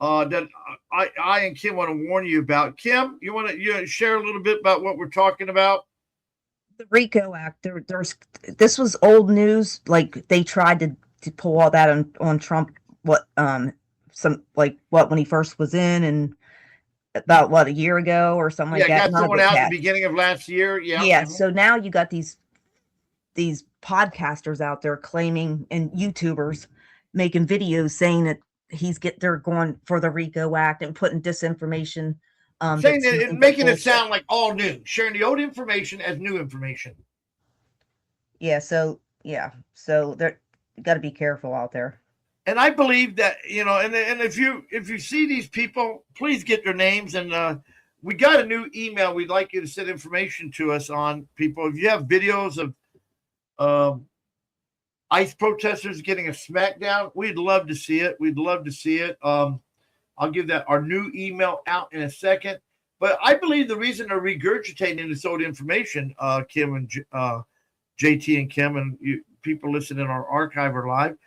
that I and Kim want to warn you about. Kim, you want to share a little bit about what we're talking about? The RICO Act. This was old news. Like they tried to pull all that on Trump. When he first was in and. About a year ago or something like that. Yeah, got thrown out at the beginning of last year. Yeah. Yeah. So now you got these podcasters out there claiming and YouTubers making videos saying that they're going for the RICO Act and putting disinformation. Saying that and making it sound like all new, sharing the old information as new information. Yeah. So there you got to be careful out there. And I believe that, and if you see these people, please get their names. And we got a new email. We'd like you to send information to us on people. If you have videos of ICE protesters getting a smackdown, we'd love to see it. I'll give that our new email out in a second. But I believe the reason they're regurgitating this old information, Kim and JT and Kim and people listening in our archive or live,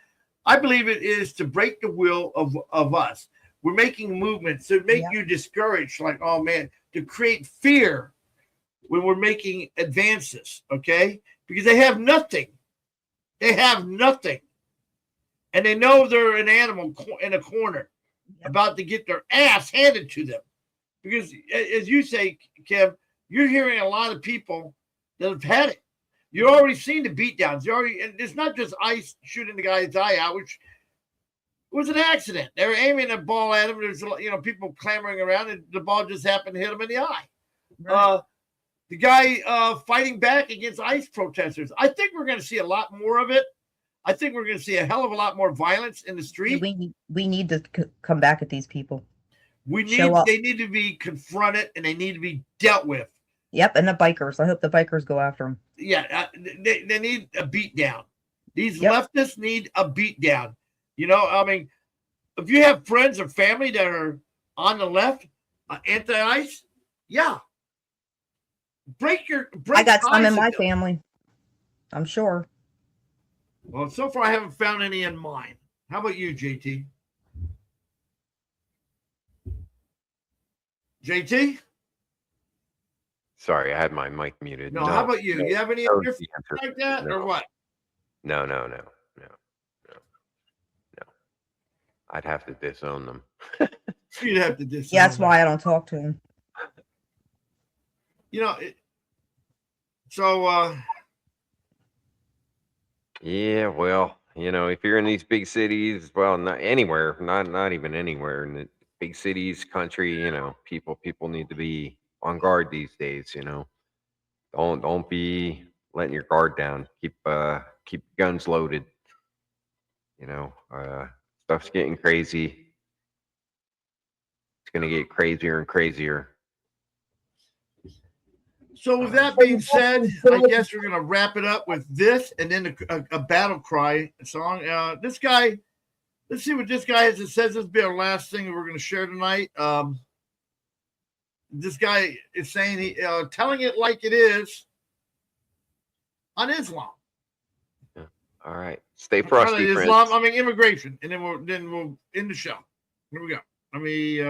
I believe it is to break the will of us. We're making movements to make you discouraged, like, oh man, to create fear when we're making advances, okay? Because they have nothing. They have nothing. And they know they're an animal in a corner about to get their ass handed to them. Because as you say, Kev, you're hearing a lot of people that have had it. You've already seen the beatdowns. And it's not just ICE shooting the guy's eye out, which was an accident. They were aiming a ball at him. There's people clamoring around, and the ball just happened to hit him in the eye. Right. The guy fighting back against ICE protesters. I think we're going to see a lot more of it. I think we're going to see a hell of a lot more violence in the street. We need to come back at these people. They need to be confronted and they need to be dealt with. Yep, and the bikers. I hope the bikers go after them. Yeah, they need a beat down. These leftists need a beat down. I mean, if you have friends or family that are on the left, anti-ICE, I got some in my family. I'm sure. Well, so far I haven't found any in mine. How about you, JT? JT? Sorry, I had my mic muted. No, how about you? You have any no, other the answer like is that or no. what? No. I'd have to disown them. You'd have to disown Yeah, that's them. why I don't talk to him. You know, Yeah, well, if you're in these big cities, well, not anywhere, not even anywhere in the big cities, country, people need to be on guard these days. Don't be letting your guard down. Keep guns loaded. Stuff's getting crazy. It's gonna get crazier and crazier. So with that being said, I guess we're gonna wrap it up with this, and then a battle cry song. This guy, let's see what this guy has to say. This will be our last thing that we're gonna share tonight. This guy is saying telling it like it is on Islam. Yeah. All right, stay frosty, Islam. friends. I mean immigration, and then we'll end the show. Here we go. Let me.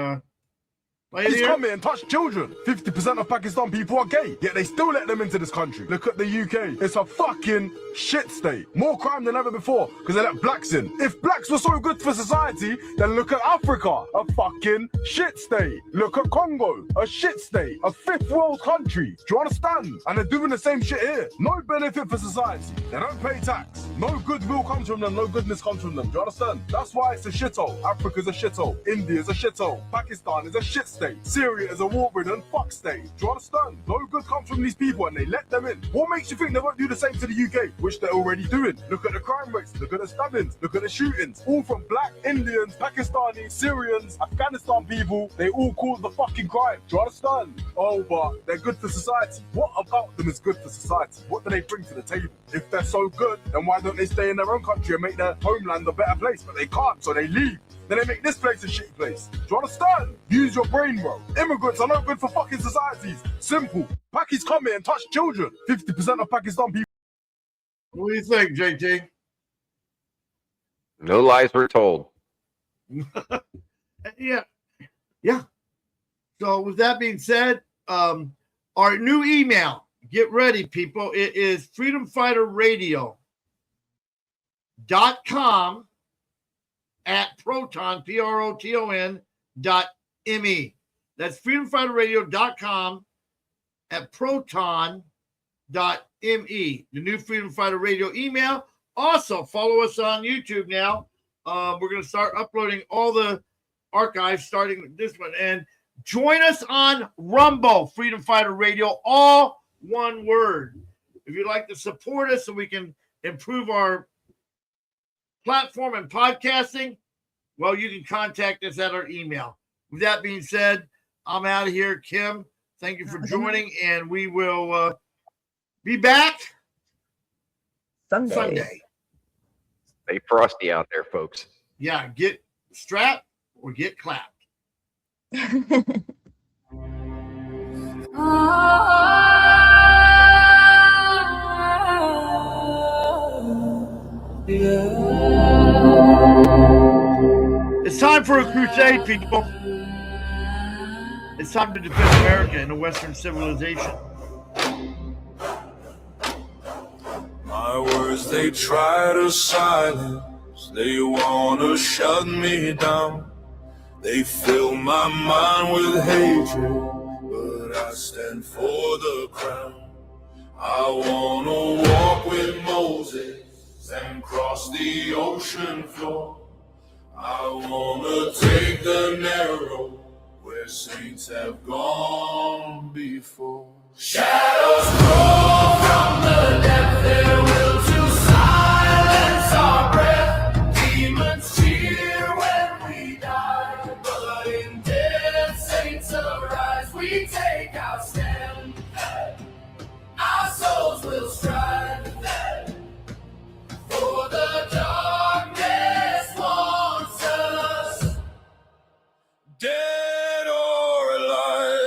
He's come here and touched children. 50% of Pakistan people are gay, yet they still let them into this country. Look at the UK. It's a fucking shit state. More crime than ever before because they let blacks in. If blacks were so good for society, then look at Africa, a fucking shit state. Look at Congo, a shit state, a fifth world country. Do you understand? And they're doing the same shit here. No benefit for society. They don't pay tax. No goodwill comes from them. No goodness comes from them. Do you understand? That's why it's a shithole. Africa's a shithole. India's a shithole. Pakistan is a shit state. Syria is a war-ridden fuck state. Do you understand? No good comes from these people and they let them in. What makes you think they won't do the same to the UK, which they're already doing? Look at the crime rates, look at the stabbings, look at the shootings. All from black, Indians, Pakistanis, Syrians, Afghanistan people. They all cause the fucking crime. Do you understand? Oh, but they're good for society. What about them is good for society? What do they bring to the table? If they're so good, then why don't they stay in their own country and make their homeland a better place? But they can't, so they leave. Then they make this place a shitty place. Do you understand? Use your brain, bro. Immigrants are not good for fucking societies. Simple. Pakis come here and touch children. 50% of Pakistan people. What do you think, JT? No lies were told. Yeah. So with that being said, our new email. Get ready, people. It is freedomfighterradio.com at proton, PROTON.me. That's freedomfighterradio.com at proton.me. The new Freedom Fighter Radio email. Also, follow us on YouTube now. We're going to start uploading all the archives starting with this one. And join us on Rumble, Freedom Fighter Radio, all one word. If you'd like to support us so we can improve our platform and podcasting, well, you can contact us at our email. With that being said, I'm out of here. Kim, thank you for joining, and we will be back Sunday. Stay frosty out there, folks. Yeah, get strapped or get clapped. It's time for a crusade, people. It's time to defend America and the Western civilization. My words they try to silence, they wanna shut me down. They fill my mind with hatred, but I stand for the crown. I wanna walk with Moses and cross the ocean floor. I wanna take the narrow where saints have gone before. Shadows crawl from the depth, their will to silence our breath. Demons cheer when we die, but in death saints arise. We take our stand, our souls will strive for the darkness wants us dead or alive.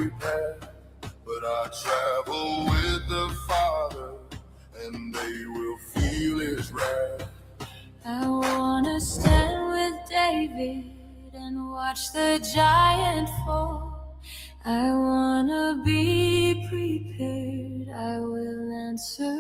prepare. But I travel with the Father, and they will feel His wrath. I wanna stand with David and watch the giant fall. I wanna be prepared. I will answer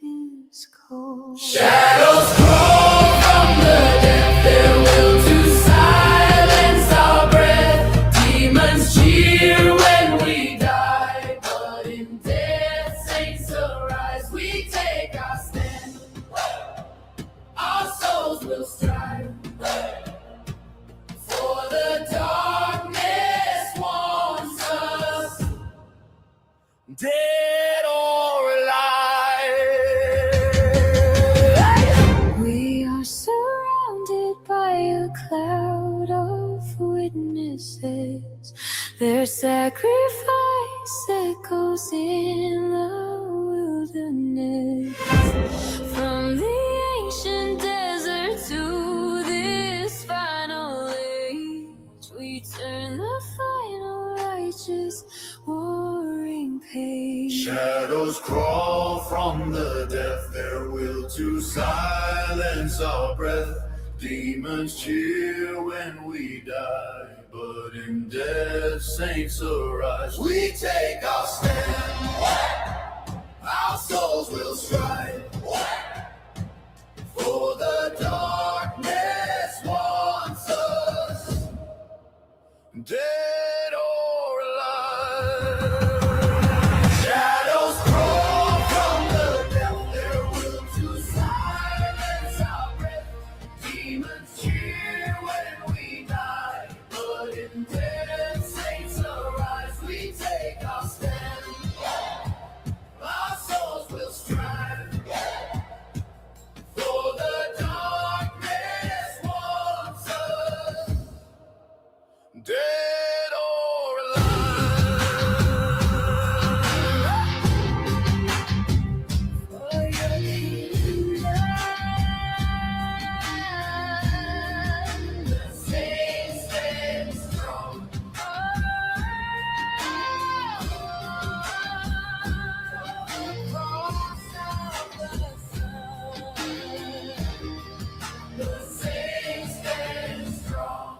His call. Shadows crawl from the depth, their will to silence our breath. Demons cheer when we die, but in death saints arise. We take our stand, our souls will strive. For the darkness wants us, dead or alive. We are surrounded by a cloud of witnesses. Their sacrifice echoes in the wilderness. From the ancient desert to this final age, we turn the final righteous warring page. Shadows crawl from the depth, their will to silence our breath. Demons cheer when we die, but in death saints arise. We take our stand, our souls will strive. For the darkness wants us, dead or alive. Shadows crawl from the depth, their will to silence our breath. Demons cheer when we die, but in death saints arise. We take our stand, our souls will strive. For the darkness wants us, dead or alive. For your kingdom, the saints stand strong. The saints stand strong.